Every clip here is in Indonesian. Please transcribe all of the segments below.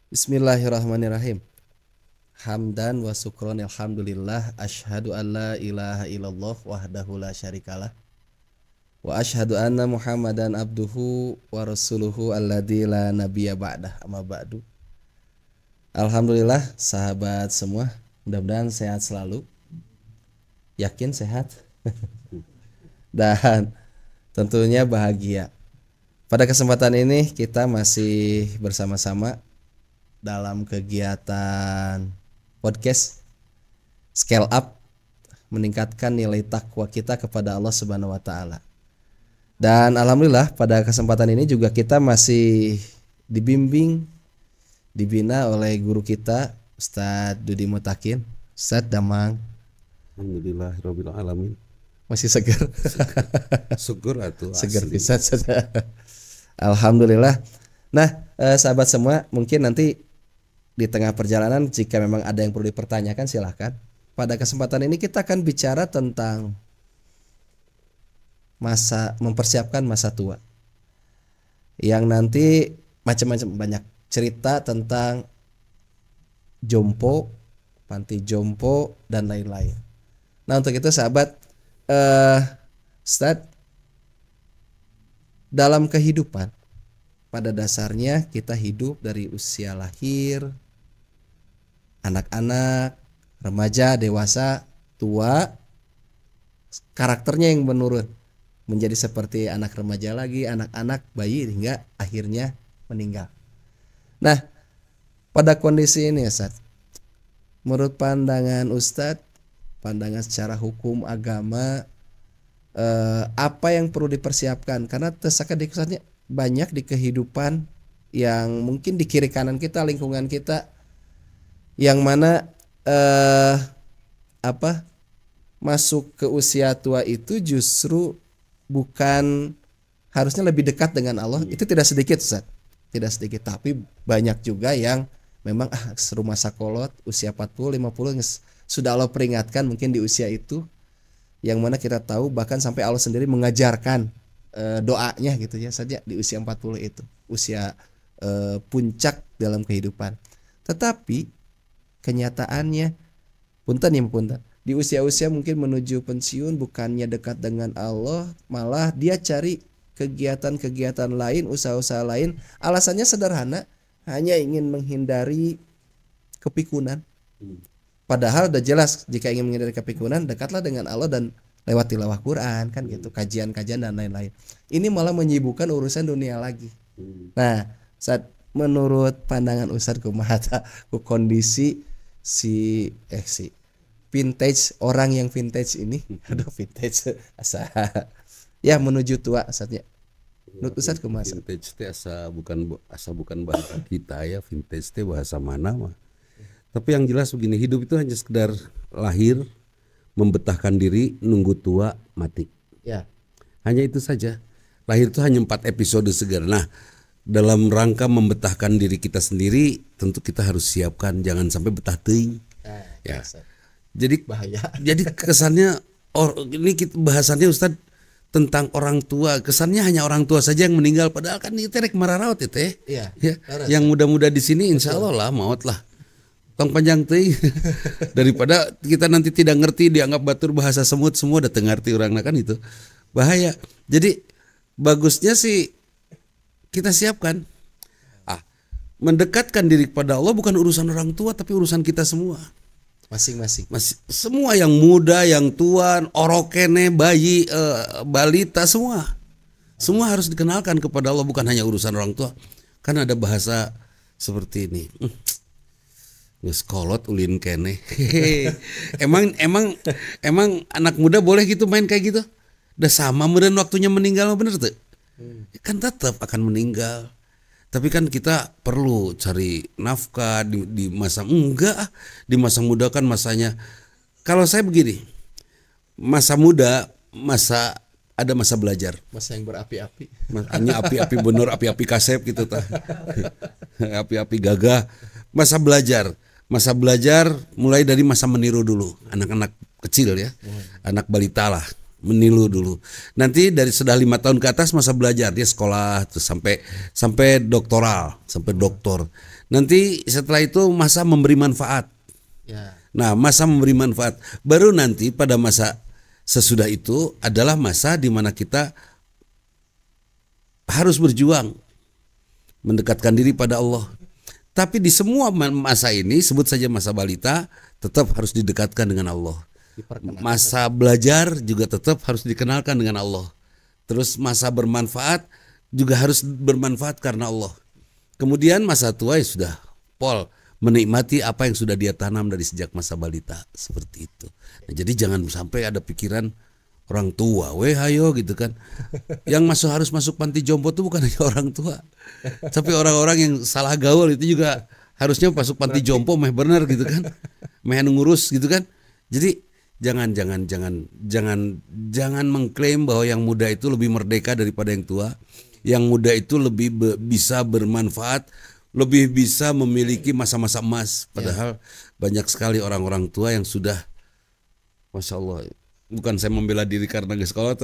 Bismillahirrahmanirrahim. Hamdan wa syukron alhamdulillah asyhadu an la ilaha illallah wahdahu la syarikalah wa asyhadu anna Muhammadan abduhu wa rasuluhu alladzi la nabiyya ba'dah amma ba'du. Alhamdulillah sahabat semua, mudah-mudahan sehat selalu. Yakin sehat? Dan tentunya bahagia. Pada kesempatan ini kita masih bersama-sama dalam kegiatan podcast Scale Up, meningkatkan nilai takwa kita kepada Allah Subhanahu wa taala. Dan alhamdulillah pada kesempatan ini juga kita masih dibimbing, dibina oleh guru kita Ustadz Dudi Mutakin. Ustadz Damang, alhamdulillahirabbil alamin. Masih seger. Syukur atuh. Seger bisa saja. Alhamdulillah. Nah, sahabat semua, mungkin nanti di tengah perjalanan jika memang ada yang perlu dipertanyakan silahkan. Pada kesempatan ini kita akan bicara tentang mempersiapkan masa tua, yang nanti macam-macam, banyak cerita tentang jompo, panti jompo dan lain-lain. Nah, untuk itu sahabat, Ustadz, dalam kehidupan pada dasarnya kita hidup dari usia lahir, anak-anak, remaja, dewasa, tua, karakternya yang menurun menjadi seperti anak remaja lagi, anak-anak, bayi, hingga akhirnya meninggal. Nah, pada kondisi ini Ustadz, menurut pandangan Ustadz, pandangan secara hukum agama, apa yang perlu dipersiapkan? Karena tersadar banyak di kehidupan yang mungkin di kiri kanan kita, lingkungan kita, yang mana masuk ke usia tua itu justru bukan harusnya lebih dekat dengan Allah. Itu tidak sedikit Ustaz, tidak sedikit, tapi banyak juga yang memang serumah sakolot usia 40 50 sudah Allah peringatkan mungkin di usia itu, yang mana kita tahu bahkan sampai Allah sendiri mengajarkan doanya gitu ya saja di usia 40 itu usia puncak dalam kehidupan. Tetapi kenyataannya punten di usia-usia mungkin menuju pensiun, bukannya dekat dengan Allah, malah dia cari kegiatan-kegiatan lain, usaha-usaha lain. Alasannya sederhana, hanya ingin menghindari kepikunan. Padahal udah jelas jika ingin menghindari kepikunan, dekatlah dengan Allah dan lewat tilawah Quran kan gitu, kajian-kajian dan lain-lain. Ini malah menyibukkan urusan dunia lagi. Nah, saat menurut pandangan Ustadz kumaha kondisi si vintage, orang yang vintage ini, aduh vintage asa ya menuju tua saatnya. Menurut Ustadz kumaha? Vintage teh asa bukan bahasa kita ya, vintage teh bahasa mana mah. Tapi yang jelas begini, hidup itu hanya sekedar lahir, membetahkan diri, nunggu tua, mati. Ya. Hanya itu saja. Lahir itu hanya 4 episode segar. Nah, dalam rangka membetahkan diri kita sendiri, tentu kita harus siapkan jangan sampai betah teuing. Ya. Jadi bahaya. Jadi kesannya ini bahasannya Ustadz tentang orang tua, kesannya hanya orang tua saja yang meninggal, padahal kan itu rek mararaot itu teh. Iya. Ya. Yang muda-muda di sini insya Allah lah maut lah. Tong panjang teuing daripada kita nanti tidak ngerti, dianggap batur bahasa semut, semua udah ngerti orang, nah kan itu bahaya. Jadi bagusnya sih kita siapkan. Mendekatkan diri kepada Allah bukan urusan orang tua, tapi urusan kita semua. Masing-masing. Semua yang muda, yang tua, orokene, bayi, balita, semua harus dikenalkan kepada Allah, bukan hanya urusan orang tua. Kan ada bahasa seperti ini. Geus kolot ulin kene. emang anak muda boleh gitu main kayak gitu? Udah sama meureun waktunya meninggal, bener tuh? Kan tetap akan meninggal. Tapi kan kita perlu cari nafkah di masa di masa muda kan masanya. Kalau saya begini, masa muda, ada masa belajar. Masa yang berapi-api. Hanya api-api bener, api-api kasep gitu tah. Api-api gagah. Masa belajar mulai dari masa meniru dulu, anak-anak kecil ya, anak balita lah. menilu dulu. Nanti dari sudah 5 tahun ke atas masa belajar, dia sekolah terus sampai doktoral, sampai doktor. Nanti setelah itu masa memberi manfaat. Ya. Nah, masa memberi manfaat. Baru nanti pada masa sesudah itu adalah masa di mana kita harus berjuang mendekatkan diri pada Allah. Tapi di semua masa ini, sebut saja masa balita, tetap harus didekatkan dengan Allah. Masa belajar juga tetap harus dikenalkan dengan Allah. Terus masa bermanfaat juga harus bermanfaat karena Allah. Kemudian masa tua ya sudah pol, menikmati apa yang sudah dia tanam dari sejak masa balita, seperti itu. Nah, jadi jangan sampai ada pikiran orang tua, hayo gitu kan. Yang harus masuk panti jompo itu bukan hanya orang tua, tapi orang-orang yang salah gaul itu juga harusnya masuk panti jompo, meh bener gitu kan, meh ngurus gitu kan. Jadi jangan mengklaim bahwa yang muda itu lebih merdeka daripada yang tua. Yang muda itu lebih bisa bermanfaat, lebih bisa memiliki masa-masa emas. Padahal banyak sekali orang-orang tua yang sudah, Masya Allah, bukan saya membela diri karena geus kolot.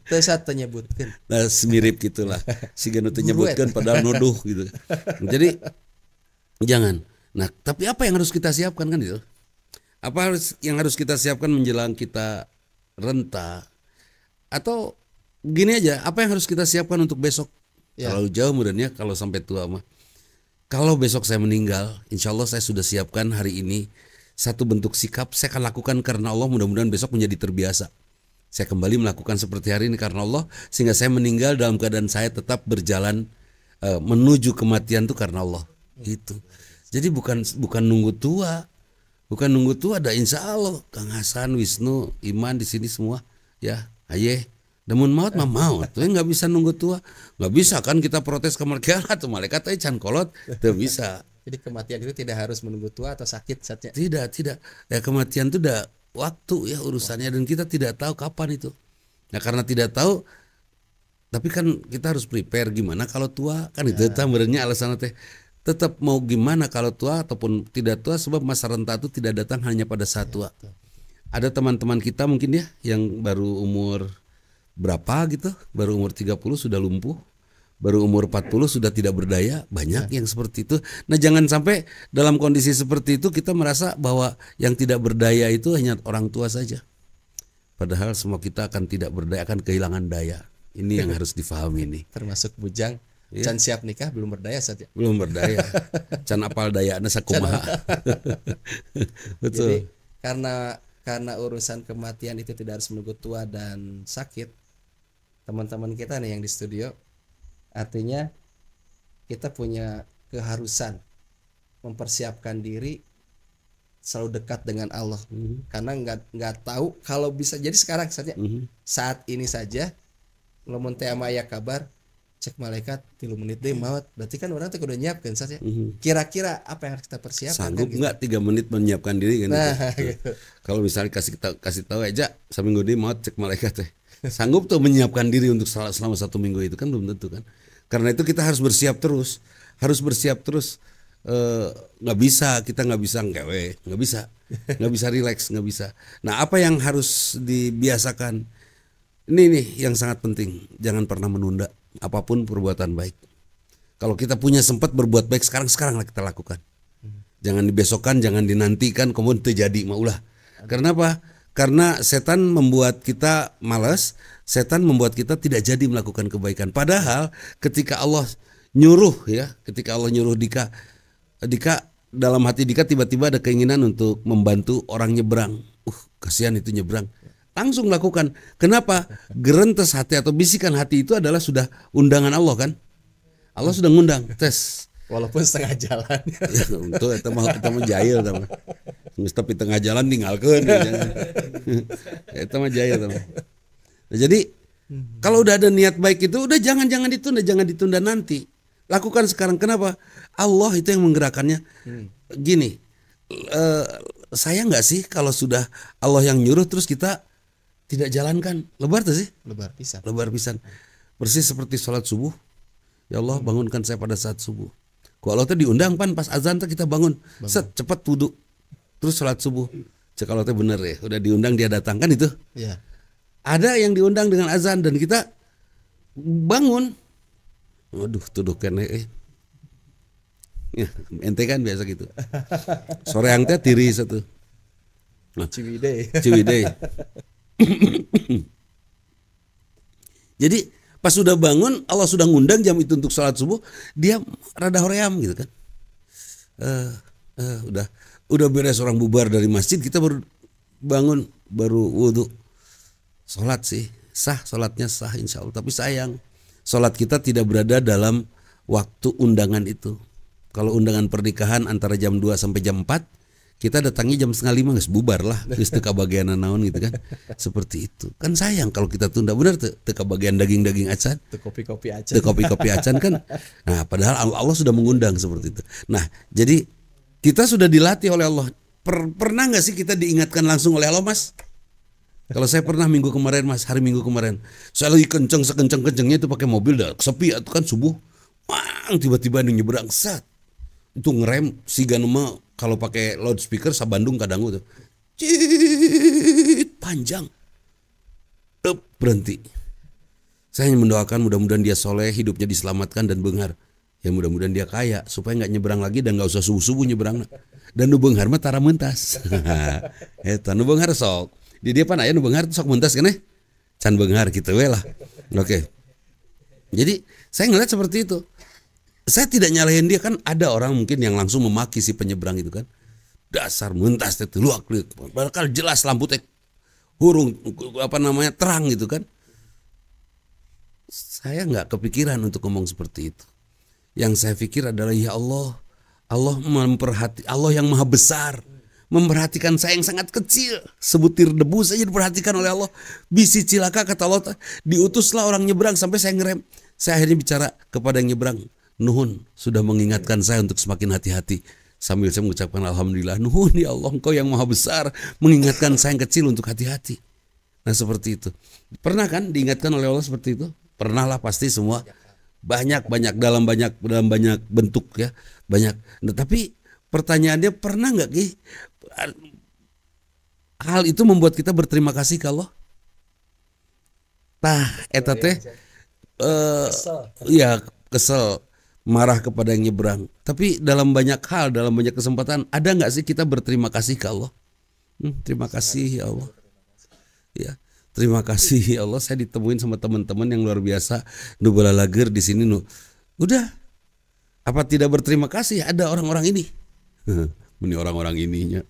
Tesat nyebutkeun. Nah, mirip gitulah. Si ganu teu nyebutkeun padahal nuduh gitu. Jadi jangan. Nah, tapi apa yang harus kita siapkan kan itu? Apa yang harus kita siapkan menjelang kita renta? Atau gini aja, apa yang harus kita siapkan untuk besok? Kalau jauh mudahnya, kalau sampai tua mah. Kalau besok saya meninggal, insya Allah saya sudah siapkan hari ini satu bentuk sikap saya akan lakukan karena Allah, mudah-mudahan besok menjadi terbiasa. Saya kembali melakukan seperti hari ini karena Allah, sehingga saya meninggal dalam keadaan saya tetap berjalan menuju kematian itu karena Allah. Gitu. Jadi bukan nunggu tua. Bukan nunggu tua, ada insya Allah Kang Hasan, Wisnu, Iman di sini semua ya, aye. Namun maut mah maut, tuh nggak bisa nunggu tua, nggak bisa kan kita protes ke malaikat atau malaikat can kolot, tuh bisa. Jadi kematian itu tidak harus menunggu tua atau sakit saatnya. Tidak. Ya kematian itu udah waktu ya urusannya dan kita tidak tahu kapan itu. Nah karena tidak tahu, tapi kan kita harus prepare gimana kalau tua kan itu sebenarnya alasan teh. Tetap mau gimana kalau tua ataupun tidak tua, sebab masa renta itu tidak datang hanya pada saat tua. Ada teman-teman kita mungkin ya yang baru umur berapa gitu, baru umur 30 sudah lumpuh, baru umur 40 sudah tidak berdaya, banyak yang seperti itu. Nah jangan sampai dalam kondisi seperti itu kita merasa bahwa yang tidak berdaya itu hanya orang tua saja. Padahal semua kita akan tidak berdaya, akan kehilangan daya. Ini yang harus difahami nih. Termasuk bujang. Can siap nikah belum berdaya saja. Belum berdaya. Can apal dayana sakumaha. Betul. Jadi karena urusan kematian itu tidak harus menunggu tua dan sakit. Teman-teman kita nih yang di studio, artinya kita punya keharusan mempersiapkan diri selalu dekat dengan Allah. Karena nggak tahu kalau bisa. Jadi sekarang saja saat ini saja lamun teh aya kabar cek malaikat 3 menit deh maut, berarti kan orang tuh udah nyiapkan saja. Kira-kira apa yang harus kita persiapkan? Sanggup kan, nggak gitu? 3 menit menyiapkan diri kan? Nah, gitu. Kalau misalnya kasih tahu aja seminggu deh maut cek malaikat teh, sanggup tuh menyiapkan diri untuk selama 1 minggu itu kan belum tentu kan? Karena itu kita harus bersiap terus, nggak bisa kita nggak bisa rileks, nggak bisa. Nah apa yang harus dibiasakan? Ini nih yang sangat penting, jangan pernah menunda apapun perbuatan baik. Kalau kita punya sempat berbuat baik sekarang lah kita lakukan. Jangan dibesokkan, jangan dinantikan, kemudian terjadi maulah. Karena apa? Karena setan membuat kita malas, setan membuat kita tidak jadi melakukan kebaikan. Padahal ketika Allah nyuruh Dika dalam hati Dika tiba-tiba ada keinginan untuk membantu orang nyebrang. Kasihan itu nyebrang. Langsung lakukan. Kenapa? Gerentes hati atau bisikan hati itu adalah sudah undangan Allah kan? Allah sudah ngundang, tes. Walaupun setengah jalan. Ya, untuk kita mah jahil teman. Tapi tengah jalan tinggalkeun. Kita mah jahil teman. Nah, jadi kalau udah ada niat baik itu udah jangan ditunda nanti. Lakukan sekarang. Kenapa? Allah itu yang menggerakkannya. Gini, sayang nggak sih kalau sudah Allah yang nyuruh terus kita tidak jalankan? Lebar tuh sih? Lebar pisan. Persis seperti sholat subuh. Ya Allah bangunkan saya pada saat subuh. Kalau Allah tuh diundang pas azan tuh kita bangun. Set cepat wudhu. Terus sholat subuh. Cek Allah tuh bener ya. Udah diundang dia datang kan itu. Ya. Ada yang diundang dengan azan dan kita bangun. Waduh tuduh kene Ya, ente kan biasa gitu. Soreang teh tiris satu. Ciwidey. Ciwidey. Jadi pas sudah bangun, Allah sudah ngundang jam itu untuk sholat subuh, dia rada hoream gitu kan. Udah beres orang bubar dari masjid, kita baru bangun, baru wudhu, sholat sih sah, sholatnya sah insya Allah. Tapi sayang, sholat kita tidak berada dalam waktu undangan itu. Kalau undangan pernikahan antara jam 2 sampai jam 4, kita datangnya jam 4:30 geus bubar lah, geus teu kabagian naon gitu kan. Seperti itu. Kan sayang kalau kita tunda, bener teu kabagian daging-daging acan, Teu kopi-kopi aja. teu kopi-kopi acan kan. Nah, padahal Allah sudah mengundang seperti itu. Nah, jadi kita sudah dilatih oleh Allah. Pernah nggak sih kita diingatkan langsung oleh Allah, Mas? Kalau saya pernah minggu kemarin, Mas, hari Minggu kemarin, saya lagi kenceng sekenceng-kencengnya itu pakai mobil, dah sepi atau kan subuh, wang tiba-tiba ada nyebrang, sat, itu ngerem si ganema kalau pakai loudspeaker sabandung kadang tuh, cit panjang, berhenti. Saya hanya mendoakan mudah-mudahan dia soleh, hidupnya diselamatkan dan beunghar. Ya mudah-mudahan dia kaya supaya nggak nyebrang lagi dan nggak usah subuh-subuh nyebrang. Dan nu beunghar mah tara mentas. Eta nu beunghar sok. Di dia pan aya nu beunghar sok mentas keneh. Can beunghar gitu we lah. Oke. Jadi saya ngeliat seperti itu. Saya tidak nyalahin dia, kan ada orang mungkin yang langsung memaki si penyeberang itu kan. Dasar mentas teh luak leuk. Bakal jelas lampu teh hurung terang gitu kan. Saya nggak kepikiran untuk ngomong seperti itu. Yang saya pikir adalah ya Allah, Allah yang maha besar, memperhatikan saya yang sangat kecil, sebutir debu saja diperhatikan oleh Allah. Bisi cilaka kata Allah, diutuslah orang nyebrang sampai saya ngerem. Saya akhirnya bicara kepada yang nyebrang, nuhun sudah mengingatkan saya untuk semakin hati-hati. Sambil saya mengucapkan alhamdulillah, nuhun ya Allah, engkau yang maha besar mengingatkan saya yang kecil untuk hati-hati. Nah seperti itu. Pernah kan diingatkan oleh Allah seperti itu? Pernah lah pasti semua. Banyak dalam banyak bentuk ya, banyak. Nah, tapi pertanyaannya pernah nggak Ki hal itu membuat kita berterima kasih ke Allah? Tah eta teh ya kesel, marah kepada yang nyebrang. Tapi dalam banyak hal, dalam banyak kesempatan, ada nggak sih kita berterima kasih ke Allah? Terima kasih ya Allah. Ya. Terima kasih ya Allah, saya ditemuin sama teman-teman yang luar biasa, nu balalager di sini nu. Udah. Apa tidak berterima kasih? Ada orang-orang ini. Ini orang-orang ininya.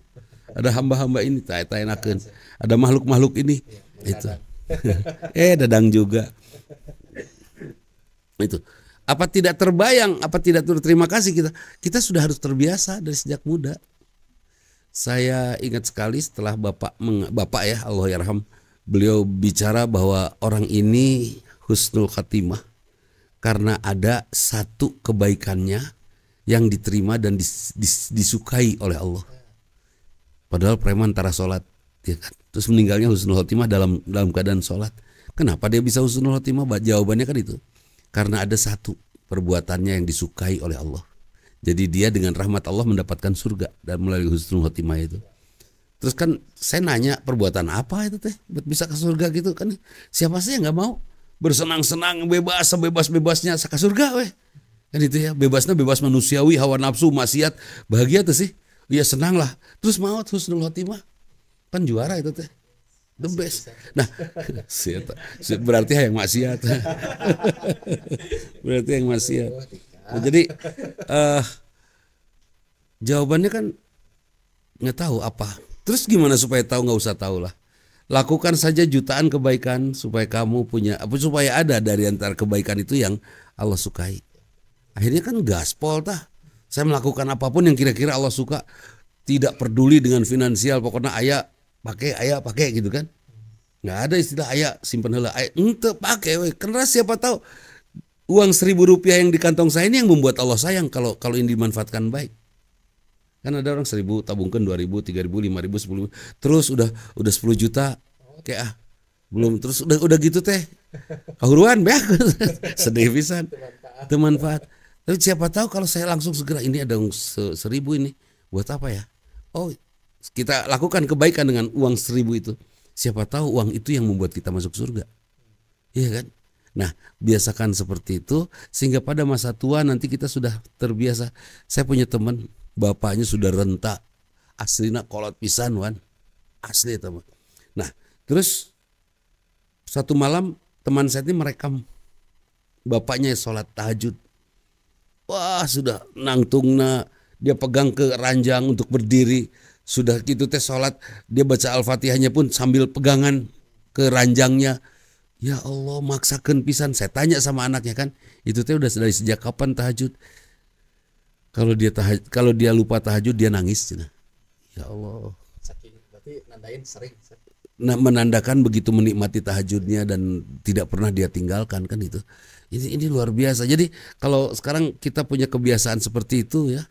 Ada hamba-hamba ini, taenakeun. Ada makhluk-makhluk ini. Itu. Dadang juga. Itu. Apa tidak terbayang, apa tidak berterima kasih kita? Kita sudah harus terbiasa dari sejak muda. Saya ingat sekali setelah Bapak ya, Allah yarham, beliau bicara bahwa orang ini husnul khatimah karena ada satu kebaikannya yang diterima dan disukai oleh Allah. Padahal preman tara sholat, ya kan? Terus meninggalnya husnul khatimah dalam keadaan sholat. Kenapa dia bisa husnul khatimah? Jawabannya kan itu, karena ada satu perbuatannya yang disukai oleh Allah. Jadi dia dengan rahmat Allah mendapatkan surga dan melalui husnul khatimah itu. Terus kan saya nanya, perbuatan apa itu teh bisa ke surga gitu kan? Siapa sih yang nggak mau bersenang-senang bebasnya ke surga weh? Kan itu ya, bebas manusiawi, hawa nafsu, maksiat, bahagia tuh sih. Ya senang lah. Terus maut husnul khotimah kan juara itu teh. The best. Nah, berarti yang maksiat. Berarti yang maksiat. Nah, jadi jawabannya kan nggak tahu apa. Terus gimana supaya tahu? Nggak usah tahu lah. Lakukan saja jutaan kebaikan supaya kamu supaya ada dari antara kebaikan itu yang Allah sukai. Akhirnya kan gaspol tah. Saya melakukan apapun yang kira-kira Allah suka, tidak peduli dengan finansial, pokoknya ayah pakai gitu kan. Nggak ada istilah ayah simpen heula, ente pakai we. Karena siapa tahu uang 1.000 rupiah yang di kantong saya ini yang membuat Allah sayang kalau ini dimanfaatkan baik. Kan ada orang 1.000 tabungkan 2.000, 3.000, 5.000, 10.000, terus udah 10 juta kayak belum, terus udah gitu teh kahuruan beak sedih pisan teu manfaat. Tapi siapa tahu kalau saya langsung segera ini ada 1.000 ini buat apa ya? Oh, kita lakukan kebaikan dengan uang 1.000 itu. Siapa tahu uang itu yang membuat kita masuk surga. Iya kan? Nah, biasakan seperti itu sehingga pada masa tua nanti kita sudah terbiasa. Saya punya teman, bapaknya sudah renta, aslina kolot pisan wan, asli teman. Nah, terus satu malam teman saya ini merekam bapaknya sholat tahajud. Wah, sudah nangtungna, dia pegang ke ranjang untuk berdiri. Sudah gitu teh sholat, dia baca Al-Fatihahnya pun sambil pegangan ke ranjangnya. Ya Allah, maksakan pisan. Saya tanya sama anaknya kan, itu teh udah dari sejak kapan tahajud? Kalau dia lupa tahajud dia nangis. Cina. Ya Allah. Berarti nandain sering. Nah, menandakan begitu menikmati tahajudnya dan tidak pernah dia tinggalkan kan itu. Ini luar biasa. Jadi kalau sekarang kita punya kebiasaan seperti itu ya,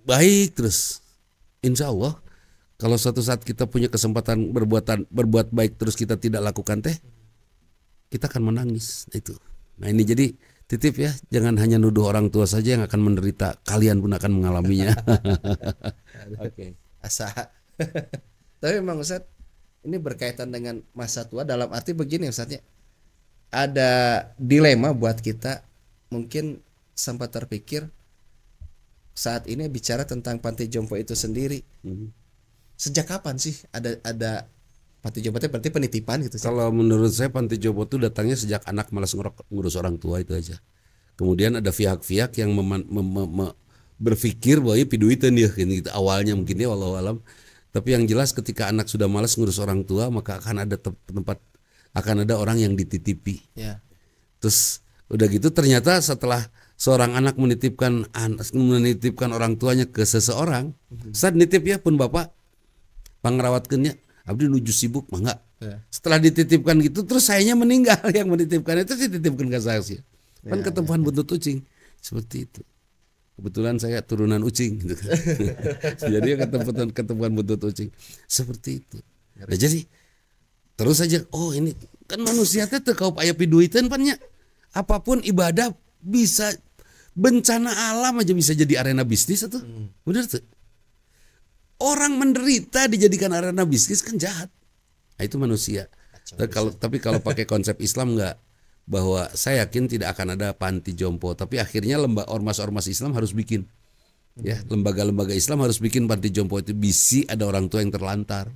baik terus. Insya Allah. Kalau suatu saat kita punya kesempatan berbuat baik terus kita tidak lakukan teh, kita akan menangis itu. Nah ini jadi titip ya, jangan hanya nuduh orang tua saja yang akan menderita, kalian pun akan mengalaminya. Oke, asa. Tapi memang Ustaz, ini berkaitan dengan masa tua dalam arti begini Ustaznya. Ada dilema buat kita, mungkin sempat terpikir saat ini bicara tentang panti jompo itu sendiri. Sejak kapan sih ada panti jompo itu berarti penitipan gitu sih? Kalau menurut saya panti jompo itu datangnya sejak anak malas ngurus orang tua itu aja. Kemudian ada pihak-pihak yang berpikir bahwa piduitan ya gitu awalnya mungkin ya walau alam. Tapi yang jelas ketika anak sudah malas ngurus orang tua maka akan ada tempat, akan ada orang yang dititipi. Ya. Terus udah gitu ternyata setelah seorang anak menitipkan orang tuanya ke seseorang, saat nitip ya pun bapak pangrawatkeunnya abdi nuju sibuk mah enggak. Ya. Setelah dititipkan gitu terus sayanya meninggal, yang menitipkan itu dititipkan ke saya. Kan ketemuan buntut ucing seperti itu. Kebetulan saya turunan ucing gitu kan. Jadi ketemuan buntut ucing seperti itu. Nah, jadi terus saja ini kan manusia teh teu kaup aya piduiteun pan nya. Apapun ibadah bisa, bencana alam aja bisa jadi arena bisnis atau bener tuh. Orang menderita dijadikan arena bisnis kan jahat. Nah, itu manusia. Tapi kalau pakai konsep Islam enggak, bahwa saya yakin tidak akan ada panti jompo, tapi akhirnya ormas-ormas Islam harus bikin. Ya, lembaga-lembaga Islam harus bikin panti jompo itu bisi ada orang tua yang terlantar.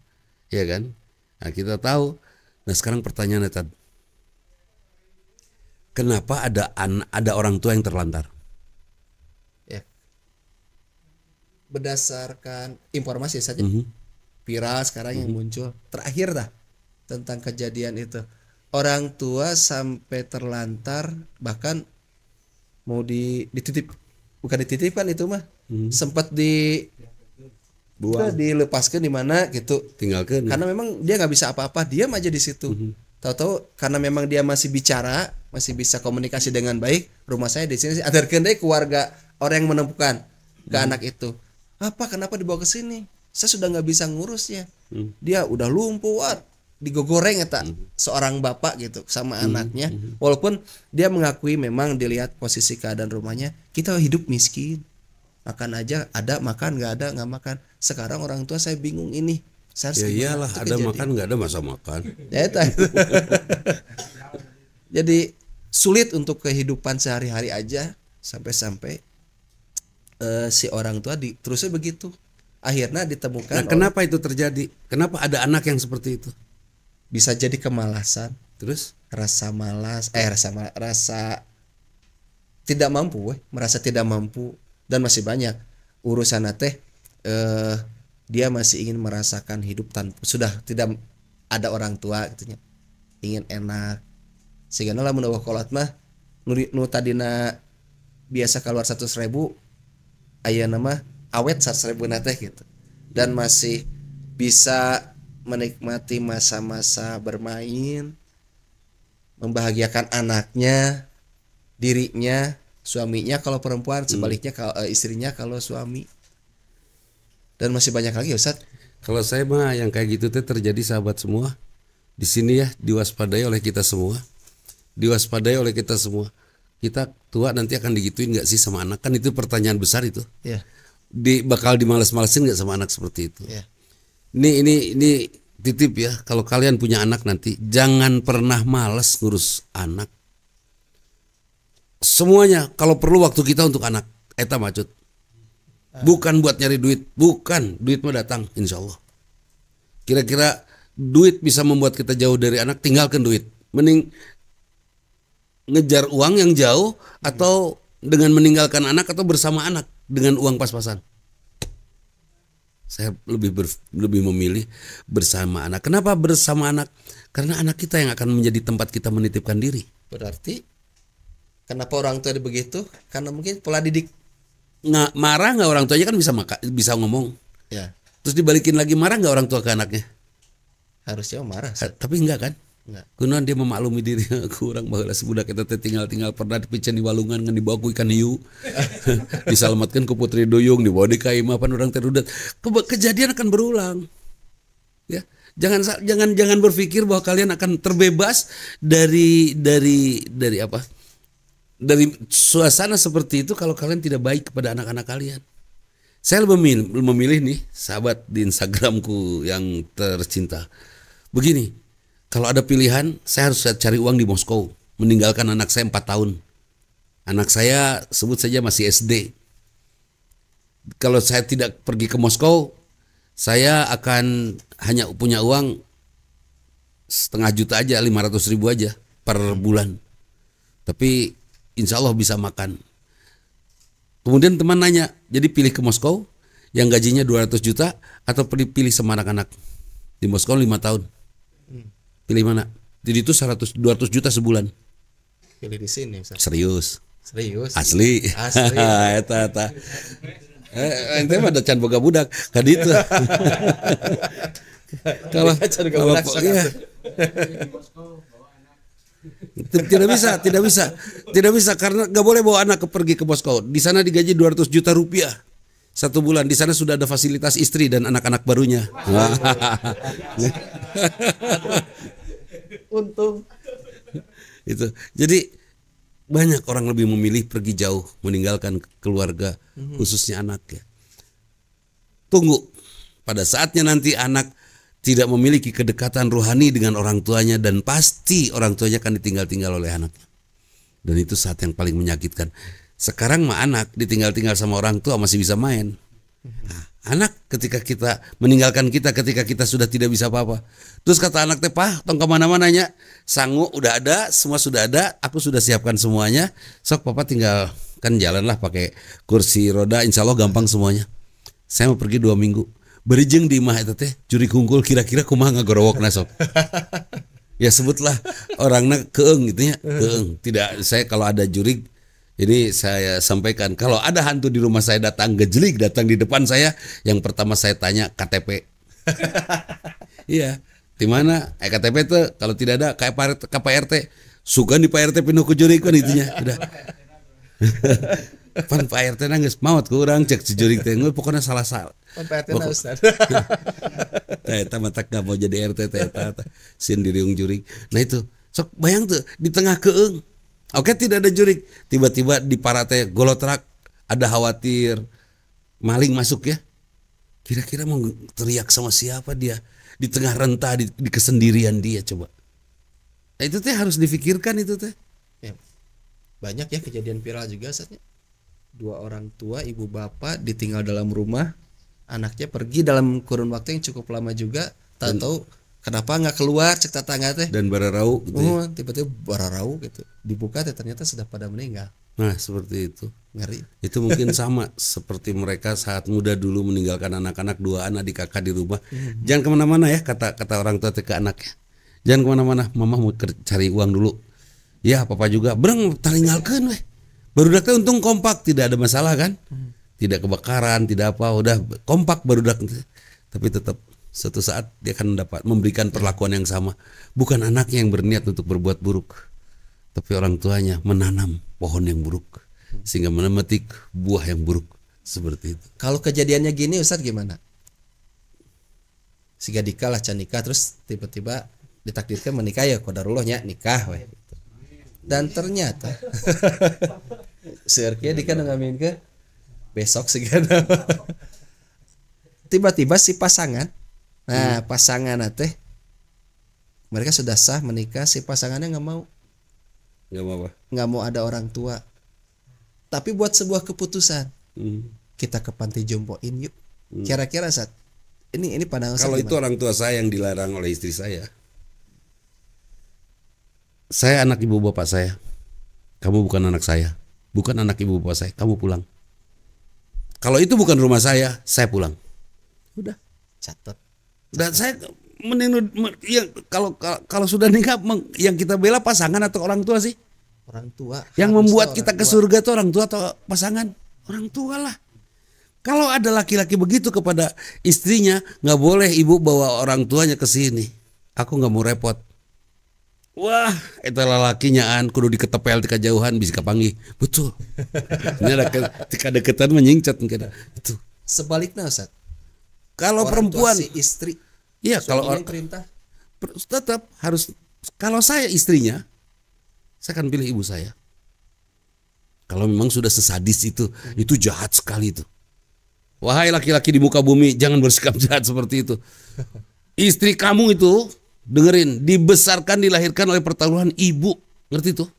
Ya kan? Nah, kita tahu. Nah, sekarang pertanyaannya tadi. Kenapa ada orang tua yang terlantar? Ya. Berdasarkan informasi saja viral sekarang yang muncul terakhir dah tentang kejadian itu, orang tua sampai terlantar, bahkan mau bukan dititipkan itu mah sempat dilepaskan di mana gitu, Tinggalkan karena memang dia nggak bisa apa-apa, diam aja di situ. Tahu-tahu karena memang dia masih bicara, masih bisa komunikasi dengan baik, rumah saya di sini ada kendai keluarga orang yang menemukan ke anak itu. Kenapa dibawa ke sini? Saya sudah nggak bisa ngurusnya. Dia udah lumpuh, digogoreng eta seorang bapak gitu sama anaknya. Walaupun dia mengakui memang dilihat posisi keadaan rumahnya, kita hidup miskin. Makan aja ada, makan nggak makan. Sekarang orang tua saya bingung ini. Saya harus ya iyalah, ada makan nggak ada masa makan. Ya itu. Jadi sulit untuk kehidupan sehari-hari aja sampai si orang tua terusnya begitu. Akhirnya ditemukan. Nah, kenapa itu terjadi? Kenapa ada anak yang seperti itu? Bisa jadi kemalasan, terus rasa malas, rasa tidak mampu, merasa tidak mampu, dan masih banyak urusan teh. Dia masih ingin merasakan hidup tanpa, sudah tidak ada orang tua gitunya, ingin enak. Sehingga lamun eueuh kolot mah nu tadina biasa keluar 100.000 ayeuna mah awet 100.000 teh gitu, dan masih bisa menikmati masa-masa bermain, membahagiakan anaknya, dirinya, suaminya kalau perempuan, sebaliknya kalau istrinya kalau suami. Dan masih banyak lagi Ustaz. Kalau saya mah yang kayak gitu teh terjadi sahabat semua. Di sini ya diwaspadai oleh kita semua. Diwaspadai oleh kita semua. Kita tua nanti akan digituin nggak sih sama anak? Kan itu pertanyaan besar itu. Yeah. Bakal dimales-malesin nggak sama anak seperti itu? Yeah. Ini titip ya, kalau kalian punya anak nanti jangan pernah malas ngurus anak. Semuanya kalau perlu waktu kita untuk anak eta macut. Bukan buat nyari duit, bukan, duit mah datang insya Allah. Kira-kira duit bisa membuat kita jauh dari anak, tinggalkan duit. Mending ngejar uang yang jauh atau dengan meninggalkan anak atau bersama anak dengan uang pas-pasan. Saya lebih memilih bersama anak. Kenapa bersama anak? Karena anak kita yang akan menjadi tempat kita menitipkan diri. Berarti kenapa orang tua begitu? Karena mungkin pola didik. Nggak marah nggak orang tuanya kan bisa ngomong. Ya. Terus dibalikin lagi, marah nggak orang tua ke anaknya? Harusnya marah. Tapi enggak kan? Enggak. Kunaon dia memaklumi diri kurang baheula sebudak kita tinggal pernah dipicen di walungan ngan dibawa ku ikan hiu. Diselamatkan ku putri duyung, dibawa di kaimah pan urang teh rudet. Kejadian akan berulang. Ya. Jangan berpikir bahwa kalian akan terbebas dari apa? Dari suasana seperti itu kalau kalian tidak baik kepada anak-anak kalian. Saya memilih nih sahabat di Instagramku yang tercinta. Begini, kalau ada pilihan saya harus cari uang di Moskow, meninggalkan anak saya 4 tahun. Anak saya sebut saja masih SD. Kalau saya tidak pergi ke Moskow, saya akan hanya punya uang setengah juta aja, 500.000 aja per bulan. Tapi insya Allah bisa makan. Kemudian teman nanya, jadi pilih ke Moskow yang gajinya 200 juta atau pilih sama anak-anak di Moskow 5 tahun? Pilih mana? Jadi itu 200 juta sebulan. Pilih di sini, Ustaz. Serius. Asli. Eta. Ente mah ada can boga budak ka ditu. Kalau iya. Tidak bisa karena nggak boleh bawa anak pergi ke Moskow. Di sana digaji 200 juta rupiah 1 bulan. Di sana sudah ada fasilitas istri dan anak-anak barunya. Untung. Itu. Jadi banyak orang lebih memilih pergi jauh, meninggalkan keluarga, khususnya anak ya. Tunggu pada saatnya nanti anak tidak memiliki kedekatan rohani dengan orang tuanya dan pasti orang tuanya akan ditinggal-tinggal oleh anaknya. Dan itu saat yang paling menyakitkan. Sekarang mah anak ditinggal-tinggal sama orang tua masih bisa main. Nah, anak ketika kita meninggalkan kita ketika kita sudah tidak bisa apa-apa. Terus kata anak teh, "Pah, tong kemana-mananya? Sangu udah ada, semua sudah ada, aku sudah siapkan semuanya. Sok papa tinggal kan jalan lah pakai kursi roda, insya Allah gampang semuanya. Saya mau pergi 2 minggu. Berijeng di imah eta teh juri kungkul kira-kira kumaha ngagorowokna sok." Ya sebutlah orangnya keeng gitu ya. Keeng. Tidak, saya kalau ada jurig ini saya sampaikan, kalau ada hantu di rumah saya datang gejlik datang di depan saya, yang pertama saya tanya KTP. Iya, di mana? KTP tuh kalau tidak ada kayak Pak RT. Sugan di Pak RT pinuh ku jurig kan itunya. Udah. Pan Pak RT nangis maut ku urang cek si jurig teh pokoknya salah-salah. Pan Pak RT na Ustaz. Eta matak gak mau jadi RT teh eta sin diriung jurig. Nah itu, sok bayang tuh di tengah keeng. Oke, tidak ada jurig, tiba-tiba di parate golotrak ada khawatir maling masuk ya. Kira-kira mau teriak sama siapa dia di tengah renta di kesendirian dia coba. Nah, itu teh harus difikirkan itu teh. Ya, banyak ya kejadian viral juga saatnya. 2 orang tua ibu bapak ditinggal dalam rumah, anaknya pergi dalam kurun waktu yang cukup lama juga, tahu kenapa nggak keluar cek tetangga teh dan bararau gitu ya. Tiba-tiba bararau gitu dibuka teh ternyata sudah pada meninggal. Nah seperti itu, ngeri. Itu mungkin sama seperti mereka saat muda dulu meninggalkan anak-anak, 2 anak adik kakak di rumah. Jangan kemana-mana ya, kata orang tua ke anaknya, jangan kemana-mana, mama mau cari uang dulu ya, papa juga bereng taringgalkeun weh. Barudak teh untung kompak, tidak ada masalah kan, tidak kebakaran, tidak apa, udah kompak barudak. Tapi tetap suatu saat dia akan memberikan perlakuan yang sama. Bukan anaknya yang berniat untuk berbuat buruk, tapi orang tuanya menanam pohon yang buruk sehingga memetik buah yang buruk seperti itu. Kalau kejadiannya gini Ustaz gimana? Siga dika lah can nikah terus tiba-tiba ditakdirkan menikah ya qadarullah nikah weh. Dan ternyata seurkeun dika ngaminkeun besok sigana tiba-tiba si pasangan Nah, pasangan teh mereka sudah sah menikah, si pasangannya Nggak apa-apa. nggak mau ada orang tua. Tapi buat sebuah keputusan, kita ke panti jompoin yuk. Kira-kira saat ini pandangan Kalau saya itu orang tua saya yang dilarang oleh istri saya anak ibu bapak saya. Kamu bukan anak saya, bukan anak ibu bapak saya. Kamu pulang. Kalau itu bukan rumah saya pulang. Udah. catat. Dan saya yang kalau sudah nikah yang kita bela pasangan atau orang tua sih? Orang tua. Yang harusnya membuat orang kita ke tua. surga itu orang tua atau pasangan? Orang tua lah. Kalau ada laki-laki begitu kepada istrinya, nggak boleh ibu bawa orang tuanya ke sini. Aku nggak mau repot. Wah, itu lalakinya kudu diketepel di kejauhan bisa kepanggih. Betul. Ini ada ketika deketan menyingcat itu. Sebaliknya Ustaz. Kalau Orang tua perempuan, si istri. iya kalau Suaminya yang perintah. tetap harus. Kalau saya istrinya, saya akan pilih ibu saya. Kalau memang sudah sesadis itu jahat sekali itu. Wahai laki-laki di muka bumi, jangan bersikap jahat seperti itu. Istri kamu itu, dengerin, dibesarkan, dilahirkan oleh pertaruhan ibu, ngerti tuh?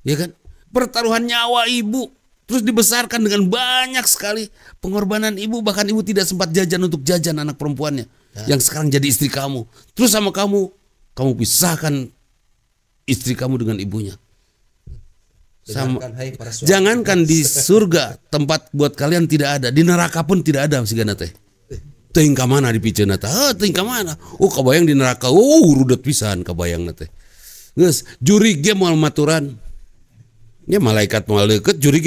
Ya kan? Pertaruhan nyawa ibu, terus dibesarkan dengan banyak sekali pengorbanan ibu, bahkan ibu tidak sempat jajan untuk jajan anak perempuannya, yang sekarang jadi istri kamu. Terus sama kamu pisahkan istri kamu dengan ibunya. Sama, Dengarkan, hai para suami. jangankan di surga tempat buat kalian tidak ada, di neraka pun tidak ada sigana teh. Teuing ka mana di piceuna teh? Teuing ka mana? Oh kabayang di neraka. Oh rudet pisan kabayang teh. Geus juri ge moal maturan. Ya malaikat moal deukeut juri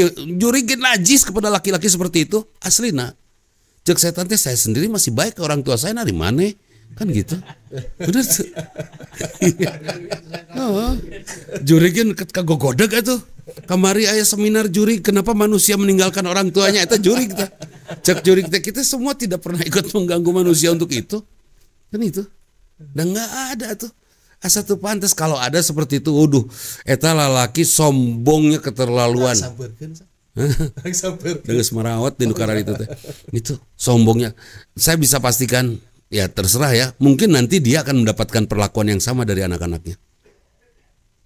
ge najis kepada laki-laki seperti itu aslina. Cek setan teh saya sendiri masih baik ke orang tua saya dari mana? Kan gitu. Bener tuh. Oh, juri ge kagogodeg atuh. Kamari aya seminar juri kenapa manusia meninggalkan orang tuanya, itu juri kita. Cek juri kita semua tidak pernah ikut mengganggu manusia untuk itu. Kan itu. Dan nggak ada tuh. Asa tuh pantas kalau ada seperti itu, waduh, eta lalaki sombongnya keterlaluan. Dengan semerawat di nukaran itu teh. Itu sombongnya. Saya bisa pastikan, ya terserah ya. Mungkin nanti dia akan mendapatkan perlakuan yang sama dari anak-anaknya.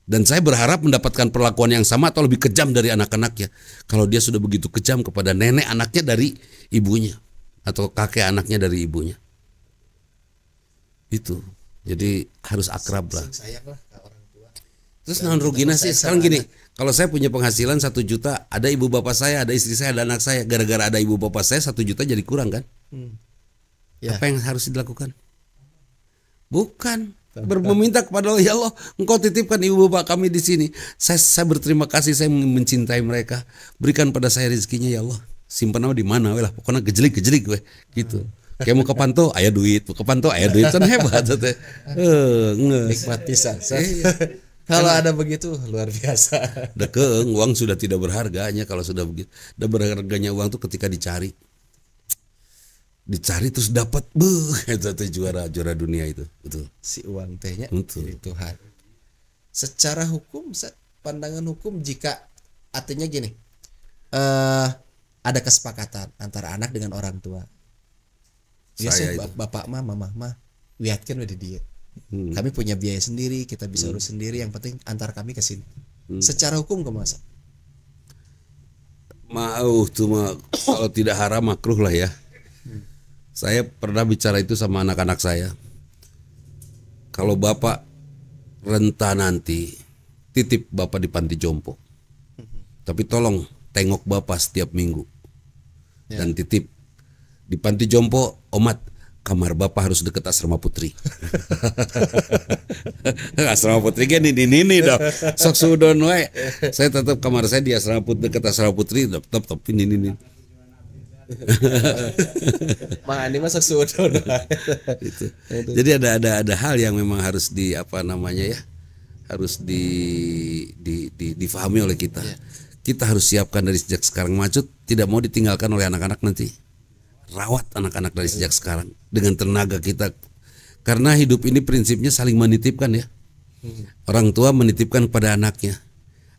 Dan saya berharap mendapatkan perlakuan yang sama atau lebih kejam dari anak-anaknya. Kalau dia sudah begitu kejam kepada nenek anaknya dari ibunya. Atau kakek anaknya dari ibunya. Itu. Jadi harus akrab lah. Sayang lah ke orang tua. Terus nahan rugina sih. Sekarang gini. Kalau saya punya penghasilan 1 juta. Ada ibu bapak saya, ada istri saya, ada anak saya. Gara-gara ada ibu bapak saya 1 juta jadi kurang kan? Ya. Apa yang harus dilakukan? Bukan. Meminta kepada Allah, ya Allah, Engkau titipkan ibu bapak kami di sini. Saya berterima kasih, saya mencintai mereka. Berikan pada saya rezekinya ya Allah. Simpan di mana we lah, pokoknya gejelik we gitu. Kayak mau ke panto, aya duit, mau ke panto aya duit, kan hebat teh. Nikmat pisan. Kalau ada begitu luar biasa. Dekeung, uang sudah tidak berharganya kalau sudah begitu. Dan berharganya uang tuh ketika dicari terus dapat itu juara dunia itu betul Si uang tehnya Betul. dari Tuhan. Secara hukum, pandangan hukum, jika artinya gini, ada kesepakatan antara anak dengan orang tua. Biasanya bapak mah, mama mah, lihatkan udah dia. Kami punya biaya sendiri, kita bisa urus sendiri. Yang penting antar kami ke sini. Secara hukum kemasa? Mau tuh mah kalau tidak haram makruh lah ya. Saya pernah bicara itu sama anak-anak saya. Kalau bapak renta nanti, titip bapak di panti jompo. Tapi tolong tengok bapak setiap minggu. Dan titip di panti jompo, omat, kamar bapak harus deket asrama putri. Asrama putri kan ini dong. Sok sudon we. Saya tetap kamar saya di asrama putri, deket asrama putri, tetap ini. Mang Andi masuk sudon. Gitu. Jadi ada hal yang memang harus harus difahami oleh kita. Kita harus siapkan dari sejak sekarang, maksud tidak mau ditinggalkan oleh anak-anak nanti. Rawat anak-anak dari sejak sekarang dengan tenaga kita, karena hidup ini prinsipnya saling menitipkan ya. Orang tua menitipkan kepada anaknya,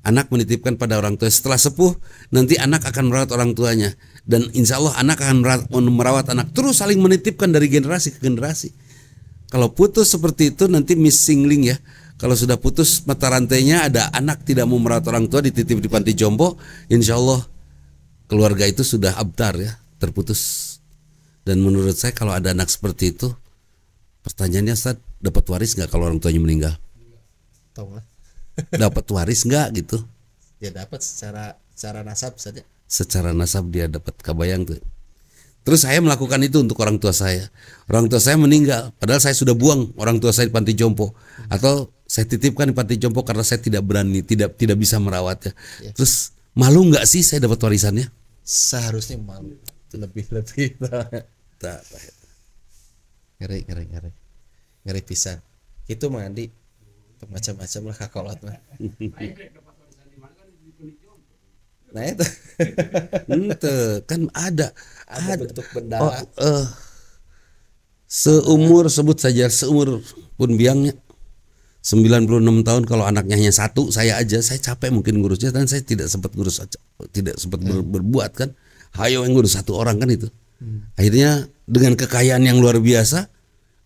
anak menitipkan pada orang tua. Setelah sepuh nanti anak akan merawat orang tuanya, dan insya Allah anak akan merawat anak, terus saling menitipkan dari generasi ke generasi. Kalau putus seperti itu nanti missing link ya. Kalau sudah putus mata rantainya, ada anak tidak mau merawat orang tua, dititip di panti jompo, insya Allah keluarga itu sudah abtar ya, terputus. Dan menurut saya kalau ada anak seperti itu, pertanyaannya Ustaz, dapat waris nggak kalau orang tuanya meninggal? Tahu lah. Dapat waris nggak gitu? Ya dapat secara nasab saja. Secara nasab dia dapat, kabayang tuh. Terus saya melakukan itu untuk orang tua saya. Orang tua saya meninggal, padahal saya sudah buang orang tua saya di panti jompo, atau saya titipkan di panti jompo karena saya tidak berani, tidak bisa merawatnya. Ya. Terus malu nggak sih saya dapat warisannya? Seharusnya malu. Lebih. Tak. Ngeri pisan. Itu mandi macam-macam lah kakolot mah. Nah itu. Ente kan ada bentuk bendara. Seumur pun biangnya 96 tahun, kalau anaknya hanya satu, saya capek mungkin ngurusnya, dan saya tidak sempat berbuat kan. Hayo yang ngurus satu orang kan itu. Akhirnya dengan kekayaan yang luar biasa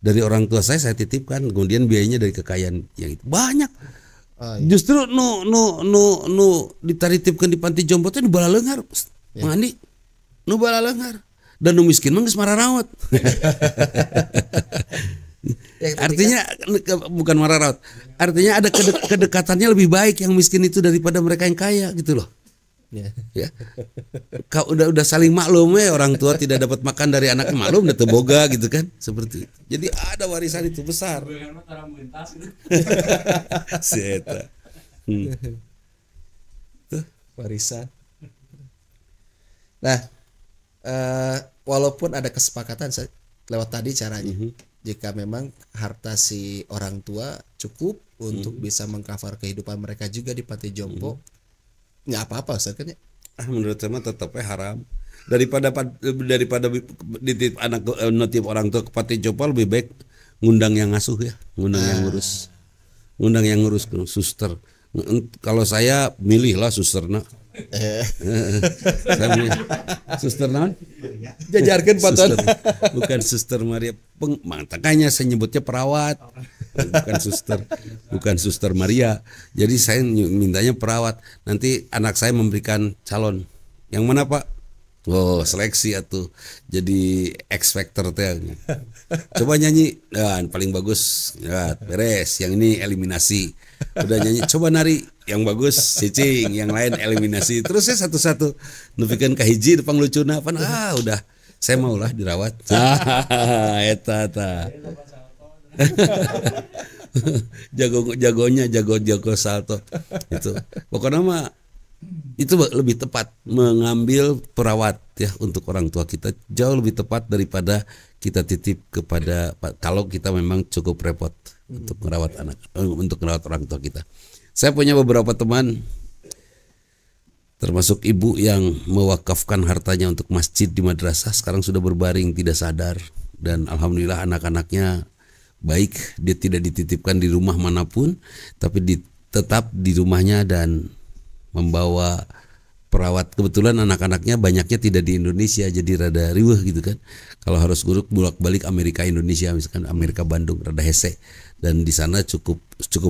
dari orang tua saya titipkan, kemudian biayanya dari kekayaan yang itu banyak. Justru nu ditaritipkan di panti jompo itu nu balalenghar, mandi nu balalenghar, dan nu miskin mah geus mararawat. Artinya bukan mararawat, artinya ada kedekatannya lebih baik yang miskin itu daripada mereka yang kaya gitu loh. Ya. Kau udah saling maklum ya, orang tua tidak dapat makan dari anaknya, maklum udah teboga gitu kan, seperti itu. Jadi ada warisan itu besar. Seta. Warisan. Nah, walaupun ada kesepakatan lewat tadi caranya, jika memang harta si orang tua cukup untuk bisa mengcover kehidupan mereka juga di panti jompo, nggak apa-apa Ustaz kan ya? Menurut saya mah tetapnya haram. Daripada dititip anak nitip orang tua ke panti jompo, lebih baik ngundang yang ngasuh ya, ngundang yang ngurus suster. Kalau saya milih lah susterna. Saya milih suster naon? Jajarkan paton. Bukan suster Maria. Makanya saya nyebutnya perawat. Bukan suster Maria. Jadi saya mintanya perawat. Nanti anak saya memberikan calon. Yang mana Pak? Oh, seleksi atuh. Jadi X Factor teh. Coba nyanyi, dan paling bagus ya, beres. Yang ini eliminasi. Udah nyanyi, coba nari, yang bagus cicing, yang lain eliminasi. Terus saya satu-satu nupikeun ka hiji depan lucuna, udah saya maulah dirawat. Eta. jago salto. Itu. Pokoknya mah itu lebih tepat mengambil perawat ya untuk orang tua kita, jauh lebih tepat daripada kita titip kepada, kalau kita memang cukup repot untuk merawat untuk merawat orang tua kita. Saya punya beberapa teman, termasuk ibu yang mewakafkan hartanya untuk masjid di madrasah, sekarang sudah berbaring tidak sadar, dan alhamdulillah anak-anaknya baik, dia tidak dititipkan di rumah manapun, tapi tetap di rumahnya dan membawa perawat. Kebetulan anak-anaknya banyaknya tidak di Indonesia, jadi rada riweuh gitu kan. Kalau harus bolak-balik Amerika Indonesia, misalkan Amerika Bandung, rada hese, dan di sana cukup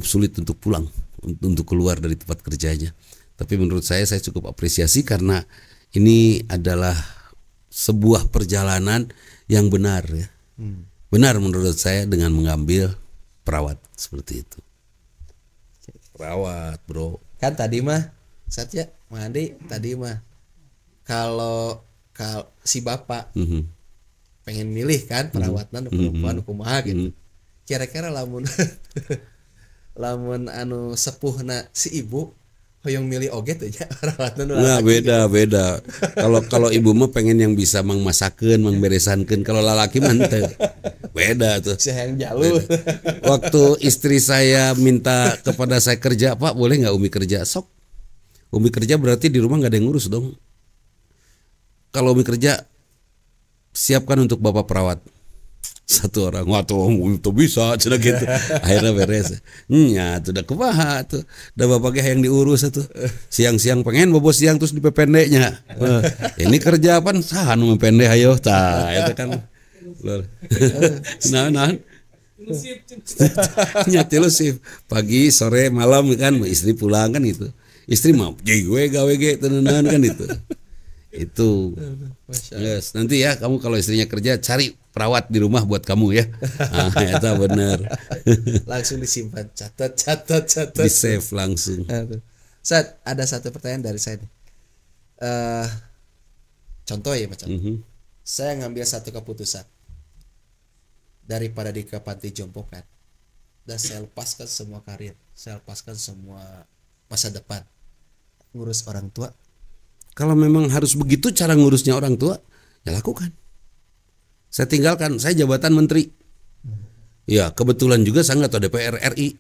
sulit untuk pulang, untuk keluar dari tempat kerjanya. Tapi menurut saya cukup apresiasi karena ini adalah sebuah perjalanan yang benar ya. Benar menurut saya dengan mengambil perawat seperti itu. Perawat, bro. Kan tadi mah Satya Mandi tadi mah kalau si bapak pengen milih kan perawatan perempuan kumaha gitu. Kira-kira lamun anu sepuhna si ibu hoyong milih oge teh nya perawatan. Nah, beda. Kalau ibu mah pengen yang bisa mangmasakeun, mangberesankeun. Kalau lalaki mah teu. Beda tuh. Sayang jalur. Waktu istri saya minta kepada saya kerja, Pak boleh nggak Umi kerja? Sok. Umi kerja berarti di rumah nggak ada yang ngurus dong. Kalau Umi kerja, siapkan untuk bapak perawat satu orang. Wah tuh bisa sudah gitu. Akhirnya beres. Nya tuh udah kumaha tuh. Udah bapaknya yang diurus tuh. Siang-siang pengen bobo siang terus dipependeknya. Ini kerja apa? Sahan mempendek ayo. Tah itu kan. Nah. Nyati lu sih pagi sore malam kan istri pulang kan gitu. Istri mah gue gawe ge tenan kan itu yes. Nanti ya kamu kalau istrinya kerja cari perawat di rumah buat kamu ya. Itu bener. Langsung disimpan, catat. Di save langsung. Saat ada satu pertanyaan dari saya nih. Contoh ya macam saya ngambil satu keputusan daripada di panti jompokan dan saya lepaskan semua karir, saya lepaskan semua masa depan ngurus orang tua. Kalau memang harus begitu cara ngurusnya orang tua, ya lakukan. Saya tinggalkan, saya jabatan menteri. Ya kebetulan juga saya nggak tahu DPR RI.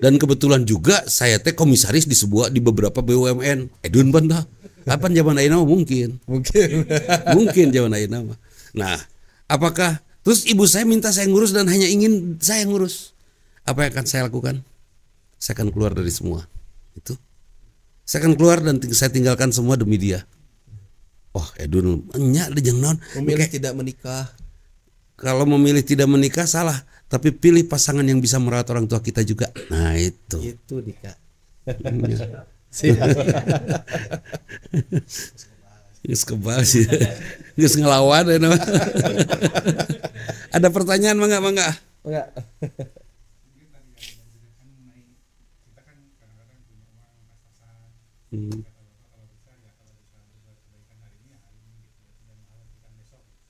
Dan kebetulan juga saya komisaris di beberapa BUMN. Edun bantah. Kapan zaman ayeuna mungkin. Mungkin zaman ayeuna mah. Nah, apakah terus ibu saya minta saya ngurus dan hanya ingin saya ngurus? Apa yang akan saya lakukan? Saya akan keluar dari semua. Itu. Saya akan keluar dan saya tinggalkan semua demi dia. Wah, Edun nya jeung naon? Memilih tidak menikah. Kalau memilih tidak menikah salah, tapi pilih pasangan yang bisa merawat orang tua kita juga. Nah, itu. Itu Dika. Geus kebal sih. Geus ngelawan ya. Ada pertanyaan mangga? Enggak.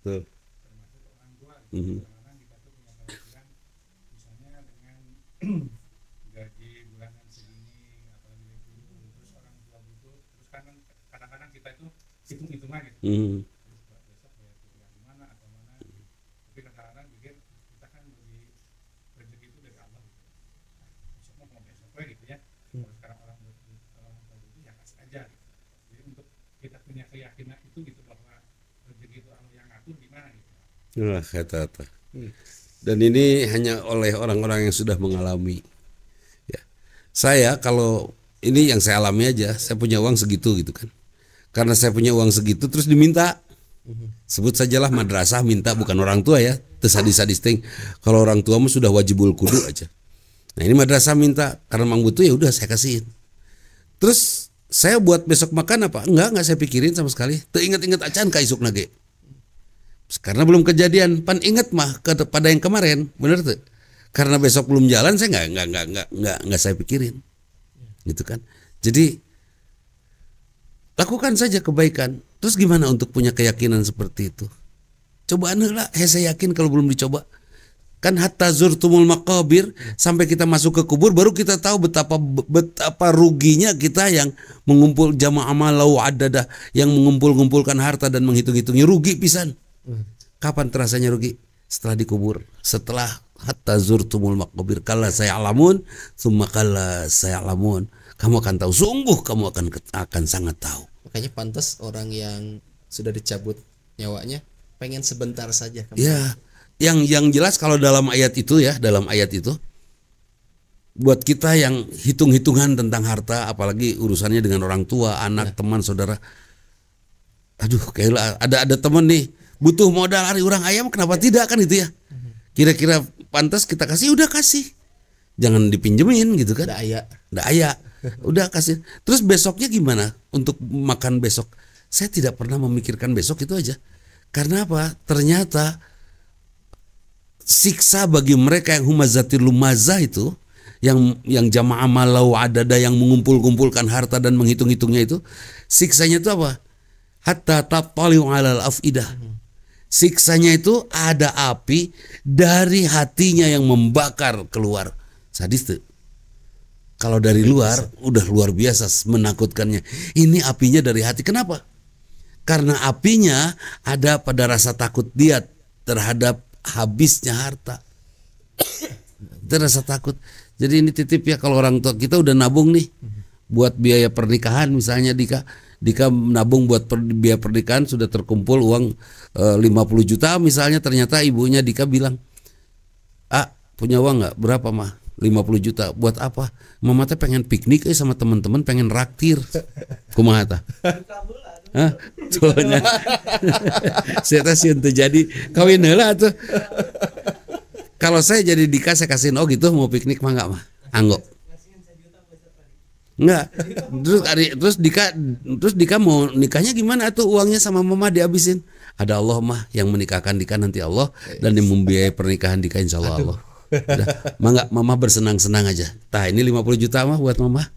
Tuh. Gaji bulanan segini apalagi itu terus orang tua butuh terus kan kadang-kadang kita itu hitung-hitungan gitu terus buat besok bayar kuliah di mana atau mana tapi kadang-kadang pikir kita kan beli rezeki itu dari Allah gitu. Besok mau besok gitu ya kalau sekarang orang tua butuh ya kasih aja gitu. Jadi untuk kita punya keyakinan itu gitu bahwa rezeki itu Allah yang ngatur gimana gitu. Nah, kata. Dan ini hanya oleh orang-orang yang sudah mengalami. Ya. Saya kalau ini yang saya alami aja, saya punya uang segitu gitu kan. Karena saya punya uang segitu terus diminta. Sebut sajalah madrasah minta, bukan orang tua ya. Tersadis-sadis ting. Kalau orang tua mah sudah wajibul kudu aja. Nah, ini madrasah minta karena memang butuh ya udah saya kasihin. Terus saya buat besok makan apa? Enggak saya pikirin sama sekali. Teringat-ingat acan ka isuk nage. Karena belum kejadian, pan ingat mah pada yang kemarin, bener tuh. Karena besok belum jalan, saya nggak saya pikirin, gitu kan. Jadi lakukan saja kebaikan. Terus gimana untuk punya keyakinan seperti itu? Coba lah, saya yakin kalau belum dicoba. Kan hatta zurtumul maqabir, sampai kita masuk ke kubur baru kita tahu betapa ruginya kita yang mengumpul jamaah malau adada, yang mengumpulkan harta dan menghitung-hitungnya rugi pisan. Kapan terasanya rugi? Setelah dikubur, setelah hatta zurtumul maqabir kala saya alamun, summa kala saya alamun. Kamu akan tahu, sungguh kamu akan sangat tahu. Makanya pantas orang yang sudah dicabut nyawanya pengen sebentar saja kembali. Ya, yang jelas kalau dalam ayat itu ya, buat kita yang hitung-hitungan tentang harta, apalagi urusannya dengan orang tua, anak, teman, saudara. Aduh, kayak ada teman nih butuh modal hari orang ayam, kenapa tidak kan itu ya? Kira-kira pantas kita kasih, udah kasih. Jangan dipinjemin gitu kan? Nggak aya. Udah kasih. Terus besoknya gimana untuk makan besok? Saya tidak pernah memikirkan besok itu aja. Karena apa? Ternyata siksa bagi mereka yang humazatil lumazah itu, yang jamaah malau adada, yang mengumpulkan harta dan menghitung-hitungnya itu, siksanya itu apa? Hatta tatali'u 'alal afidah. Siksanya itu ada api dari hatinya yang membakar keluar. Sadis tuh. Kalau dari luar udah luar biasa menakutkannya. Ini apinya dari hati. Kenapa? Karena apinya ada pada rasa takut dia terhadap habisnya harta. Itu rasa takut. Jadi ini titip ya, kalau orang tua kita udah nabung nih buat biaya pernikahan misalnya, Dika nabung buat biaya pernikahan, sudah terkumpul uang 50 juta misalnya, ternyata ibunya Dika bilang, punya uang nggak? Berapa mah? 50 juta. Buat apa? Mama teh pengen piknik sama teman-teman, pengen raktir. Kumaha tah? Hah? Tuhnya. Saya teh sieun teu jadi kawin heula tuh. Kalau saya jadi Dika saya kasihin, oh gitu mau piknik mah enggak mah. Anggo. Enggak. Terus Dika mau nikahnya gimana tuh, uangnya sama mama dihabisin. Ada Allah mah yang menikahkan Dika nanti Allah, dan yang membiayai pernikahan Dika insya Allah. Udah, mama bersenang-senang aja. Tah ini 50 juta mah buat mama,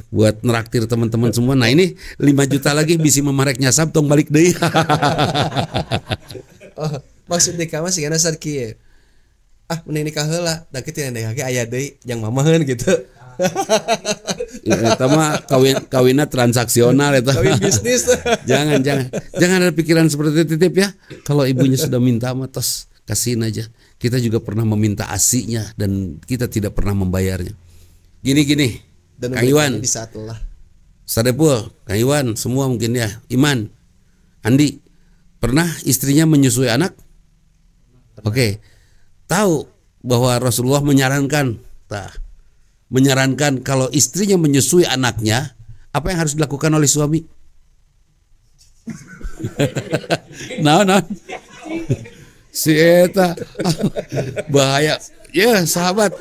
buat neraktir teman-teman semua. Nah ini 5 juta lagi bisa mama rek nyasab tong balik deui. Oh, maksud nikah mah sigana saat kieu. Mending nikah heula, da kitu aya aya deui yang mamaheun gitu. Eta mah kawinna transaksional eta. Kawin bisnis. Jangan ada pikiran seperti itu Titip ya. Kalau ibunya sudah minta mah tos kasihin aja. Kita juga pernah meminta asinya dan kita tidak pernah membayarnya. Gini Dan Kang Iwan di saat lelah. Sadepul, Kang Iwan semua mungkin ya. Iman, Andi pernah istrinya menyusui anak? Oke. Tahu bahwa Rasulullah menyarankan kalau istrinya menyusui anaknya, apa yang harus dilakukan oleh suami? Nah. Si eta bahaya. Ya, sahabat.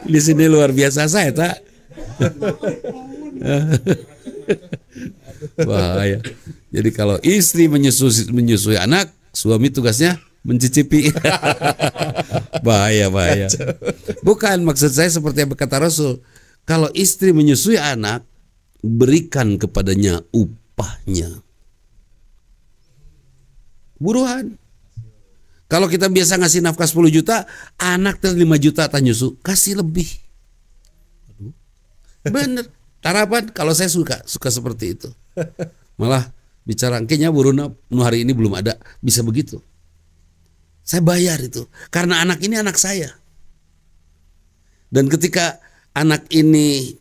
Di sini luar biasa saya eta. Bahaya. Jadi kalau istri menyusui anak, suami tugasnya mencicipi. Bahaya. Bukan, maksud saya seperti yang berkata Rasul, kalau istri menyusui anak, berikan kepadanya upahnya. Buruan. Kalau kita biasa ngasih nafkah 10 juta, anak 5 juta nyusu, kasih lebih. Bener. Harapan kalau saya suka seperti itu. Malah bicara kayaknya buruna hari ini belum ada bisa begitu. Saya bayar itu karena anak ini anak saya. Dan ketika anak ini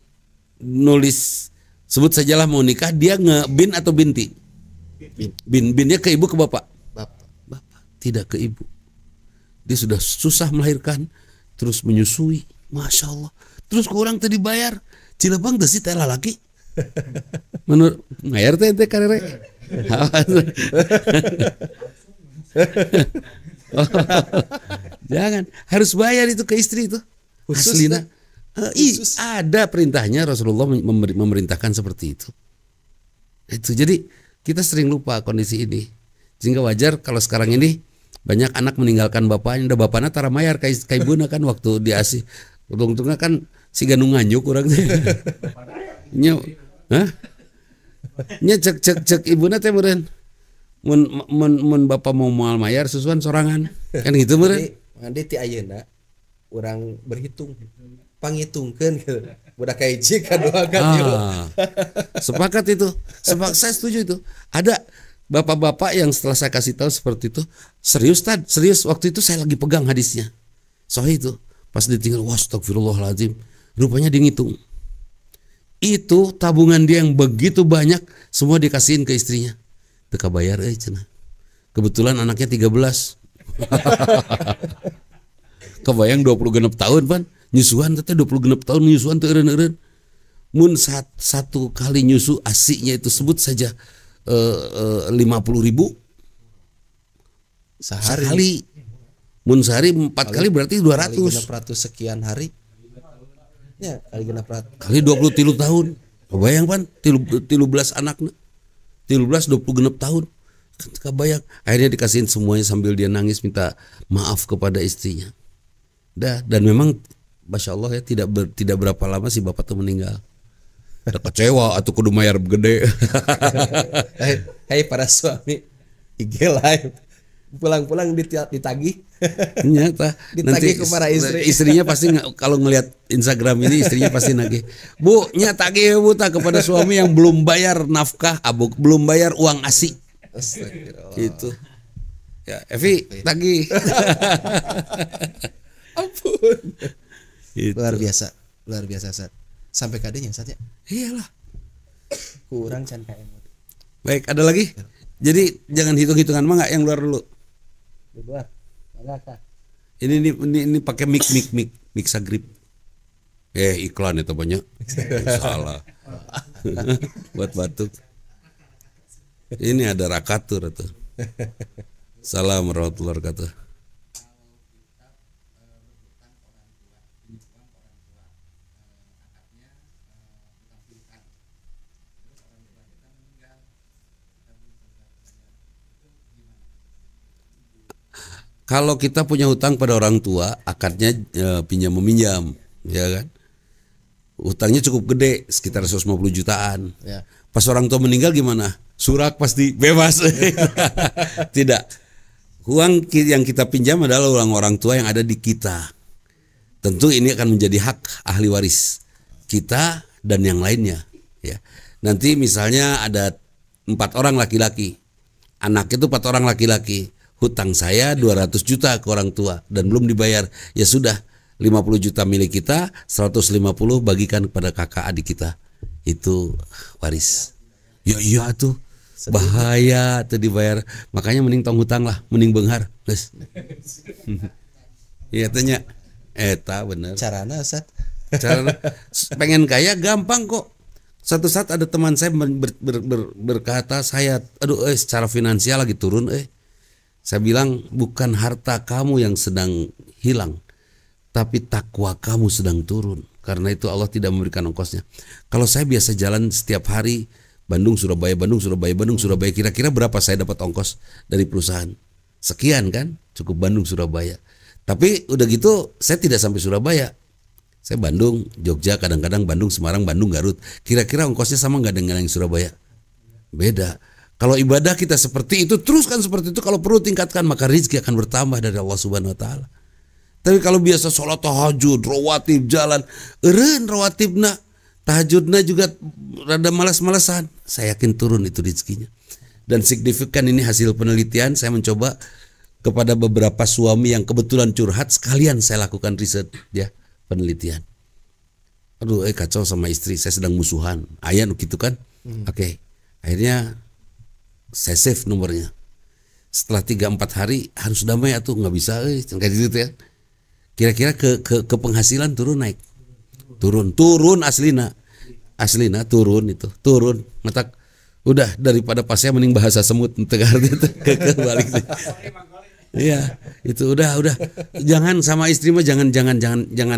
nulis sebut sajalah mau nikah, dia bin atau binti? Binnya ke ibu ke bapak? Bapak, tidak ke ibu. Dia sudah susah melahirkan, terus menyusui, masya Allah. Terus kurang tadi bayar, Cilebang teh si teh lalaki. Menurut ngayar teh karere. Jangan, harus bayar itu ke istri itu. Aslina. Ada perintahnya, Rasulullah memerintahkan seperti itu. Itu jadi kita sering lupa kondisi ini. Sehingga wajar kalau sekarang ini banyak anak meninggalkan bapaknya. Udah bapaknya tara mayar kai ibuna kan waktu diasih. Untung-untungnya kan si ganu nganyuk urang teh. Nya, nya cek ibuna teh meureun. Mun bapak mau moal mayar susuan sorangan. Kan gitu meureun. Mandi ti ayeuna urang berhitung. Pangitungkeun gitu. Budak hiji kadua kan. Sepakat itu. Saya setuju itu. Ada bapak-bapak yang setelah saya kasih tahu seperti itu, serius waktu itu saya lagi pegang hadisnya. Soalnya itu pas ditinggal, astagfirullahaladzim, rupanya dia ngitung. Itu tabungan dia yang begitu banyak, semua dikasihin ke istrinya. Teka bayar cenah. Kebetulan anaknya 13. Kebayang 20 genep tahun pan nyusuhan teh 20 genep tahun nyusuhan teh eureun-eureun. Mun satu kali nyusu asiknya itu sebut saja 50.000 sehari. Mun sehari 4 kali berarti 200. Kali 600 sekian hari. Ya, kali 600. Kali 23 tahun. Kebayang pan 13 anakna. 13 20 genep tahun. Kebayang. Akhirnya dikasihin semuanya sambil dia nangis minta maaf kepada istrinya. Dan memang Masya Allah ya tidak berapa lama si bapak tuh meninggal. Udah kecewa atau kudu mayar gede. Hai para suami IG live pulang-pulang ditagih. Nyata. Ditagih ke para istri. Istrinya pasti kalau ngelihat Instagram ini istrinya pasti nagih. Bu, nyatagih bu tak kepada suami yang belum bayar nafkah, belum bayar uang ASI. Astagfirullah. Gitu. Ya, Evi tagih. Ampun. Gitu. Luar biasa Sat. Sampai kadenya Sat ya. Iyalah. Kurang can KM. Baik, ada lagi? Jadi jangan hitung-hitungan mah enggak yang luar dulu. Luar. Enggak. Ini pakai mic sagrip. Iklan itu banyak. Salah. Buat batuk. Ini ada rakatur tuh. Salam warahmatullahi wabarakatuh. Kalau kita punya hutang pada orang tua, akarnya pinjam meminjam, ya kan? Hutangnya cukup gede, sekitar 150 jutaan. Ya. Pas orang tua meninggal gimana? Surak pasti bebas. Tidak. Uang yang kita pinjam adalah uang orang tua yang ada di kita. Tentu ini akan menjadi hak ahli waris kita dan yang lainnya. Ya. Nanti misalnya ada 4 orang laki-laki, anak itu 4 orang laki-laki. Hutang saya 200 juta ke orang tua dan belum dibayar. Ya sudah, 50 juta milik kita, 150 bagikan kepada kakak adik kita. Itu waris. Ya iya tuh. Bahaya tuh dibayar. Makanya mending tong hutang lah, mending beunghar. Geus. Iya tanya. Eta bener. Carana Ustaz. Carana pengen kaya gampang kok. Satu saat ada teman saya berkata, saya aduh secara finansial lagi turun. Saya bilang, bukan harta kamu yang sedang hilang, tapi takwa kamu sedang turun. Karena itu Allah tidak memberikan ongkosnya. Kalau saya biasa jalan setiap hari Bandung Surabaya, Bandung Surabaya, Bandung Surabaya, kira-kira berapa saya dapat ongkos dari perusahaan? Sekian kan, cukup Bandung Surabaya. Tapi udah gitu saya tidak sampai Surabaya. Saya Bandung, Jogja, kadang-kadang Bandung, Semarang, Bandung, Garut. Kira-kira ongkosnya sama nggak dengan yang Surabaya? Beda. Kalau ibadah kita seperti itu, teruskan seperti itu. Kalau perlu tingkatkan, maka rezeki akan bertambah dari Allah Subhanahu Wa Taala. Tapi kalau biasa sholat tahajud, rawatib jalan, eureun rawatibna, tahajudna juga rada malas-malasan, saya yakin turun itu rezekinya. Dan signifikan ini hasil penelitian, saya mencoba kepada beberapa suami yang kebetulan curhat, sekalian saya lakukan riset ya, penelitian. Aduh, kacau sama istri, saya sedang musuhan. Ayah gitu kan? Oke. Akhirnya saya save nomornya. Setelah 3-4 hari harus damai atau nggak bisa, kayak gitu ya. Kira-kira ke penghasilan turun naik, turun aslina turun itu, turun ngetak. Udah daripada pasnya mending bahasa semut tegar itu kebalik. Iya, itu udah. Jangan sama istri mah jangan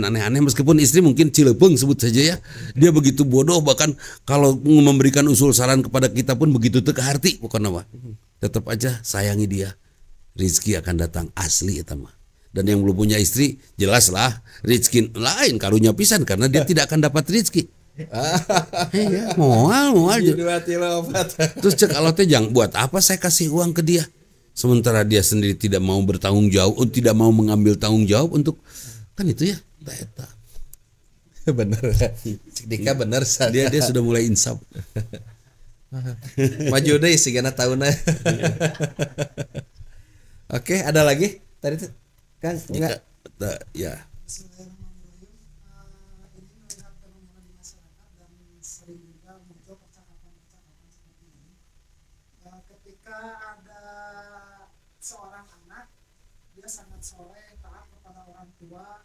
aneh-aneh, meskipun istri mungkin cilepeng sebut saja ya. Dia begitu bodoh, bahkan kalau memberikan usul saran kepada kita pun begitu teu hati pokoknya mah. Tetap aja sayangi dia. Rizki akan datang asli eta mah. Dan yang belum punya istri jelaslah rizki lain karunya pisan karena dia tidak akan dapat rizki. Iya, moal. Terus cek Allah teh jang buat apa saya kasih uang ke dia? Sementara dia sendiri tidak mau bertanggung jawab, tidak mau mengambil tanggung jawab untuk kan itu ya. Eta. Bener. Cek Dika bener. Dia sudah mulai insaf. Maju deh sigana tahunna. Oke, ada lagi? Tadi kan enggak ya. Ketika ada seorang anak, dia sangat soleh, taat kepada orang tua,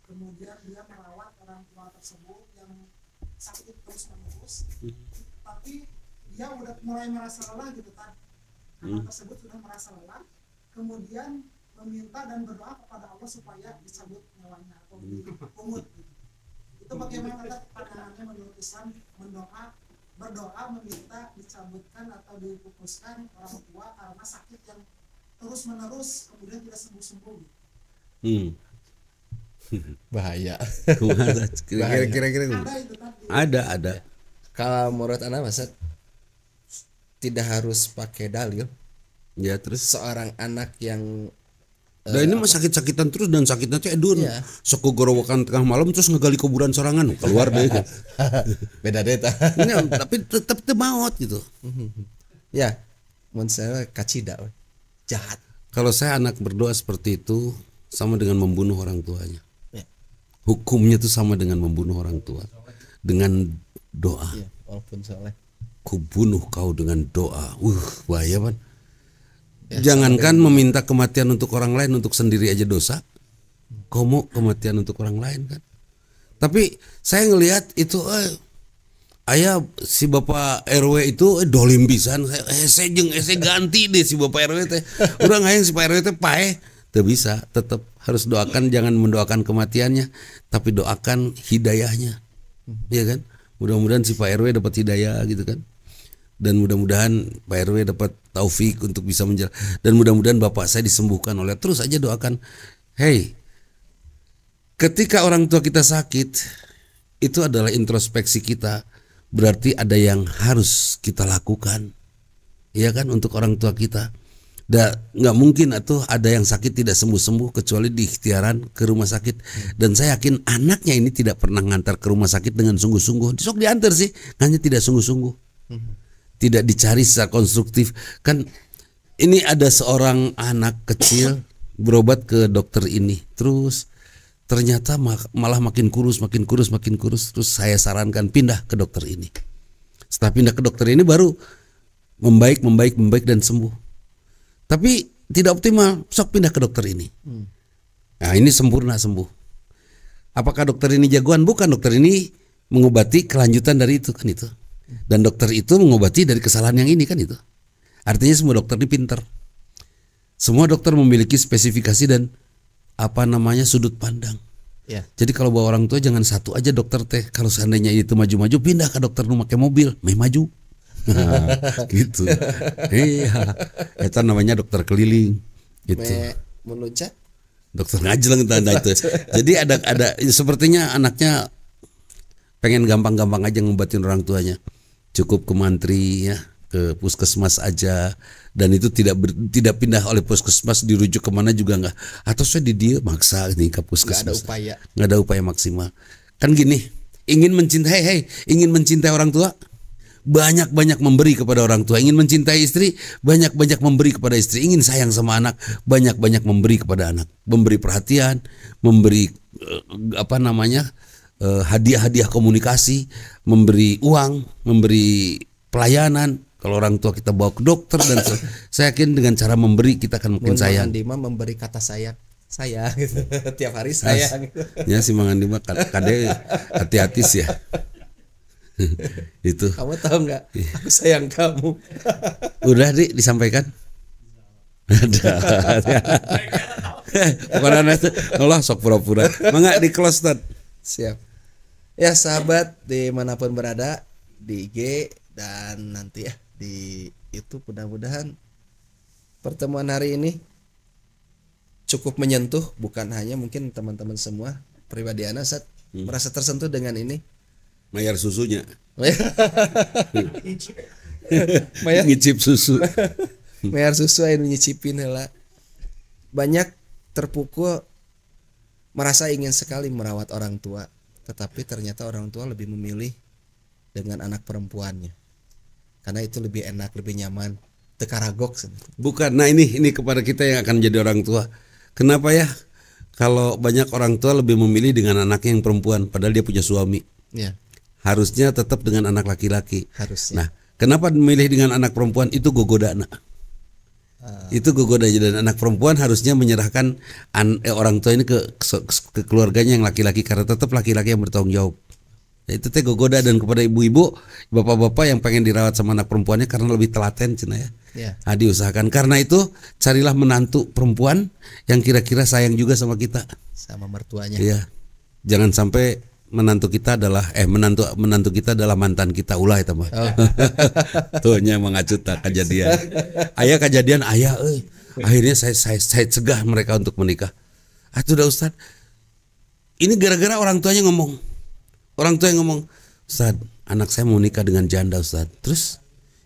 kemudian dia merawat orang tua tersebut yang sakit terus menerus, tapi dia udah mulai merasa lelah gitu kan, anak tersebut sudah merasa lelah, kemudian meminta dan berdoa kepada Allah supaya dicabut nyawanya atau dipungut gitu. Itu bagaimana pandangannya menurut Islam, berdoa meminta dicabutkan atau dipupuskan orang tua karena sakit yang terus menerus kemudian tidak sembuh-sembuh gitu. Bahaya. Kira-kira Ada itu kan? ada. Kalau menurut Anda Mas, tidak harus pakai dalil. Ya terus Seorang anak yang ini mah sakit-sakitan terus dan sakitnya teh edun. Iya. Sok gorowokan tengah malam terus ngegali kuburan sorangan keluar deh. beda deh Tapi tetap teu maot gitu. Ya, mun saya kacida we. Jahat. Kalau saya anak berdoa seperti itu sama dengan membunuh orang tuanya. Ya. Hukumnya itu sama dengan membunuh orang tua. Dengan doa. Iya, walaupun soleh. Kubunuh kau dengan doa. Bahaya kan. Ya, jangankan meminta kematian untuk orang lain, untuk sendiri aja dosa. Komo kematian untuk orang lain kan. Tapi saya ngelihat itu ayah si Bapak RW itu dolim pisan. Saya ganti deh si Bapak RW teh. Udah ngayang si Pak RW teh paeh. Teu bisa, tetap harus doakan, jangan mendoakan kematiannya, tapi doakan hidayahnya. Iya kan? Mudah-mudahan si Pak RW dapat hidayah gitu kan. Dan mudah-mudahan Pak RW dapat taufik untuk bisa dan mudah-mudahan bapak saya disembuhkan oleh, terus aja doakan. Hey, ketika orang tua kita sakit, itu adalah introspeksi kita. Berarti ada yang harus kita lakukan, ya kan, untuk orang tua kita. Nggak mungkin atau ada yang sakit tidak sembuh-sembuh kecuali diikhtiaran ke rumah sakit. Dan saya yakin anaknya ini tidak pernah ngantar ke rumah sakit dengan sungguh-sungguh. Sok diantar sih, hanya tidak sungguh-sungguh. Tidak dicari secara konstruktif. Kan ini ada seorang anak kecil berobat ke dokter ini, terus ternyata malah makin kurus. Terus saya sarankan pindah ke dokter ini. Setelah pindah ke dokter ini baru membaik dan sembuh. Tapi tidak optimal, sok pindah ke dokter ini. Nah, ini sempurna sembuh. Apakah dokter ini jagoan? Bukan, dokter ini mengobati kelanjutan dari itu kan itu. Dan dokter itu mengobati dari kesalahan yang ini kan itu. Artinya semua dokter ini pintar. Semua dokter memiliki spesifikasi dan sudut pandang. Ya. Jadi kalau bawa orang tua jangan satu aja dokter teh. Kalau seandainya itu maju-maju, pindah ke dokter nu make mobil, maju. Gitu. Iya. Itu namanya dokter keliling. Gitu. Meluncat. Dokter ngajleng tanda itu. Jadi ada sepertinya anaknya pengen gampang-gampang aja ngobatin orang tuanya. Cukup ke mantri ya, ke puskesmas aja, dan itu tidak pindah oleh puskesmas, dirujuk kemana juga enggak. Atau saya di dia maksa nih ke puskesmas. Nggak ada upaya maksimal. Kan gini, ingin mencintai orang tua, banyak-banyak memberi kepada orang tua. Ingin mencintai istri, banyak-banyak memberi kepada istri. Ingin sayang sama anak, banyak-banyak memberi kepada anak. Memberi perhatian, memberi hadiah-hadiah komunikasi, memberi uang, memberi pelayanan. Kalau orang tua kita bawa ke dokter, dan saya yakin dengan cara memberi kita akan makin sayang. Mangandima memberi kata sayang gitu. Tiap hari sayang. Ya si Mangandima kade hati-hati sih ya. Itu. Kamu tahu nggak? Aku sayang kamu. Udah disampaikan. Ada. Pokoknya Allah sok pura-pura. Mangga di close tat. Siap. Ya sahabat dimanapun berada, di IG dan nanti ya di YouTube, mudah-mudahan pertemuan hari ini cukup menyentuh, bukan hanya mungkin teman-teman semua, pribadi Ana saat merasa tersentuh dengan ini. Mayar susunya. Mayar ngicip susu. Mayar susu anu nyicipin heula. Banyak terpukul, merasa ingin sekali merawat orang tua, tetapi ternyata orang tua lebih memilih dengan anak perempuannya. Karena itu lebih enak, lebih nyaman, tekaragok. Bukan, nah ini kepada kita yang akan jadi orang tua. Kenapa ya? Kalau banyak orang tua lebih memilih dengan anaknya yang perempuan, padahal dia punya suami. Ya. Harusnya tetap dengan anak laki-laki. Harusnya. Nah, kenapa memilih dengan anak perempuan? Itu gogodana. Itu gogoda, dan anak perempuan harusnya menyerahkan orang tua ini ke keluarganya yang laki-laki, karena tetap laki-laki yang bertanggung jawab. Ya, itu teh gogoda. Dan kepada ibu-ibu, bapak-bapak yang pengen dirawat sama anak perempuannya karena lebih telaten cina ya. Nah, diusahakan. Karena itu carilah menantu perempuan yang kira-kira sayang juga sama kita, sama mertuanya. Iya. Jangan sampai menantu kita adalah menantu kita adalah mantan kita, ulah itu mah. Tuh nya mengacut kejadian. Kejadian akhirnya saya cegah mereka untuk menikah. Itu udah Ustad. Ini gara-gara orang tuanya ngomong. Orang tua yang ngomong, Ustad, anak saya mau nikah dengan janda Ustad. Terus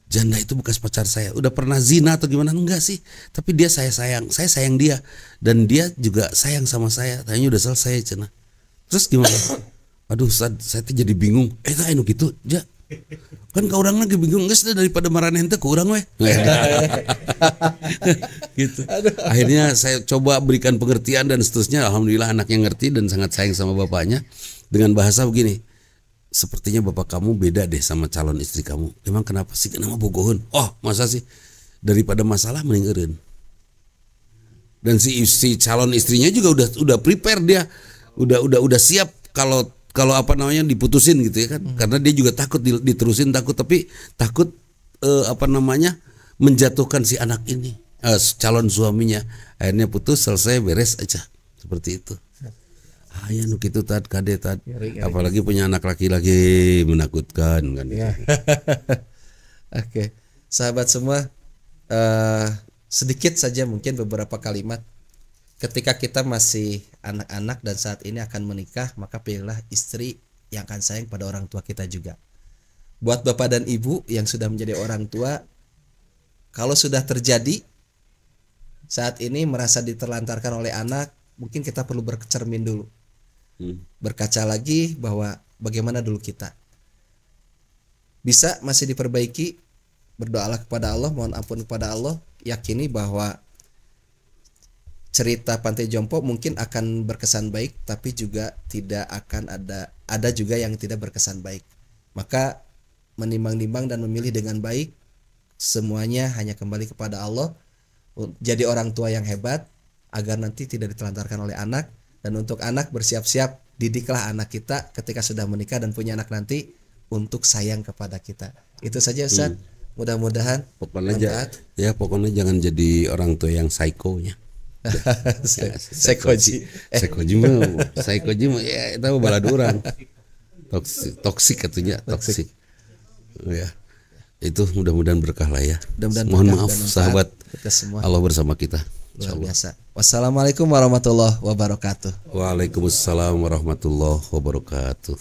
janda itu bekas pacar saya. Udah pernah zina atau gimana? Enggak sih. Tapi dia saya sayang dia, dan dia juga sayang sama saya. Tanya udah selesai cenah. Terus gimana? Aduh Ustad, saya tuh jadi bingung. Anu gitu, ja. Kan kau orang lagi bingung, geus daripada maranehan teh ku urang we. Gitu. Akhirnya saya coba berikan pengertian dan seterusnya. Alhamdulillah anaknya ngerti dan sangat sayang sama bapaknya. Dengan bahasa begini, sepertinya bapak kamu beda deh sama calon istri kamu. Emang kenapa sih? Kenapa bogohun? Oh masa sih? Daripada masalah mending eureun. Dan si calon istrinya juga udah prepare, dia udah siap kalau diputusin gitu ya kan. Karena dia juga takut diterusin, tapi takut menjatuhkan si anak ini, calon suaminya. Akhirnya putus, selesai, beres aja seperti itu. Ya nu kitu tad kade tad. Apalagi punya anak laki-laki menakutkan kan. Ya. Oke, sahabat semua, sedikit saja mungkin beberapa kalimat. Ketika kita masih anak-anak dan saat ini akan menikah, maka pilihlah istri yang akan sayang pada orang tua kita juga. Buat bapak dan ibu yang sudah menjadi orang tua, kalau sudah terjadi saat ini merasa diterlantarkan oleh anak, mungkin kita perlu bercermin dulu, berkaca lagi bahwa bagaimana dulu kita. Bisa masih diperbaiki, berdoalah kepada Allah, mohon ampun kepada Allah, yakini bahwa cerita Pantai Jompo mungkin akan berkesan baik, tapi juga tidak akan ada juga yang tidak berkesan baik. Maka menimbang-nimbang dan memilih dengan baik, semuanya hanya kembali kepada Allah. Jadi orang tua yang hebat agar nanti tidak ditelantarkan oleh anak. Dan untuk anak, bersiap-siap, didiklah anak kita ketika sudah menikah dan punya anak nanti untuk sayang kepada kita. Itu saja Ustaz. Mudah-mudahan pokoknya jangan jadi orang tua yang psycho-nya. Sekoji mah ya itu balad orang. Toksik katanya, toksik. Ya. Itu mudah-mudahan berkah lah ya. Mohon maaf sahabat, Allah bersama kita. Luar biasa. Wassalamualaikum warahmatullahi wabarakatuh. Waalaikumsalam warahmatullahi wabarakatuh.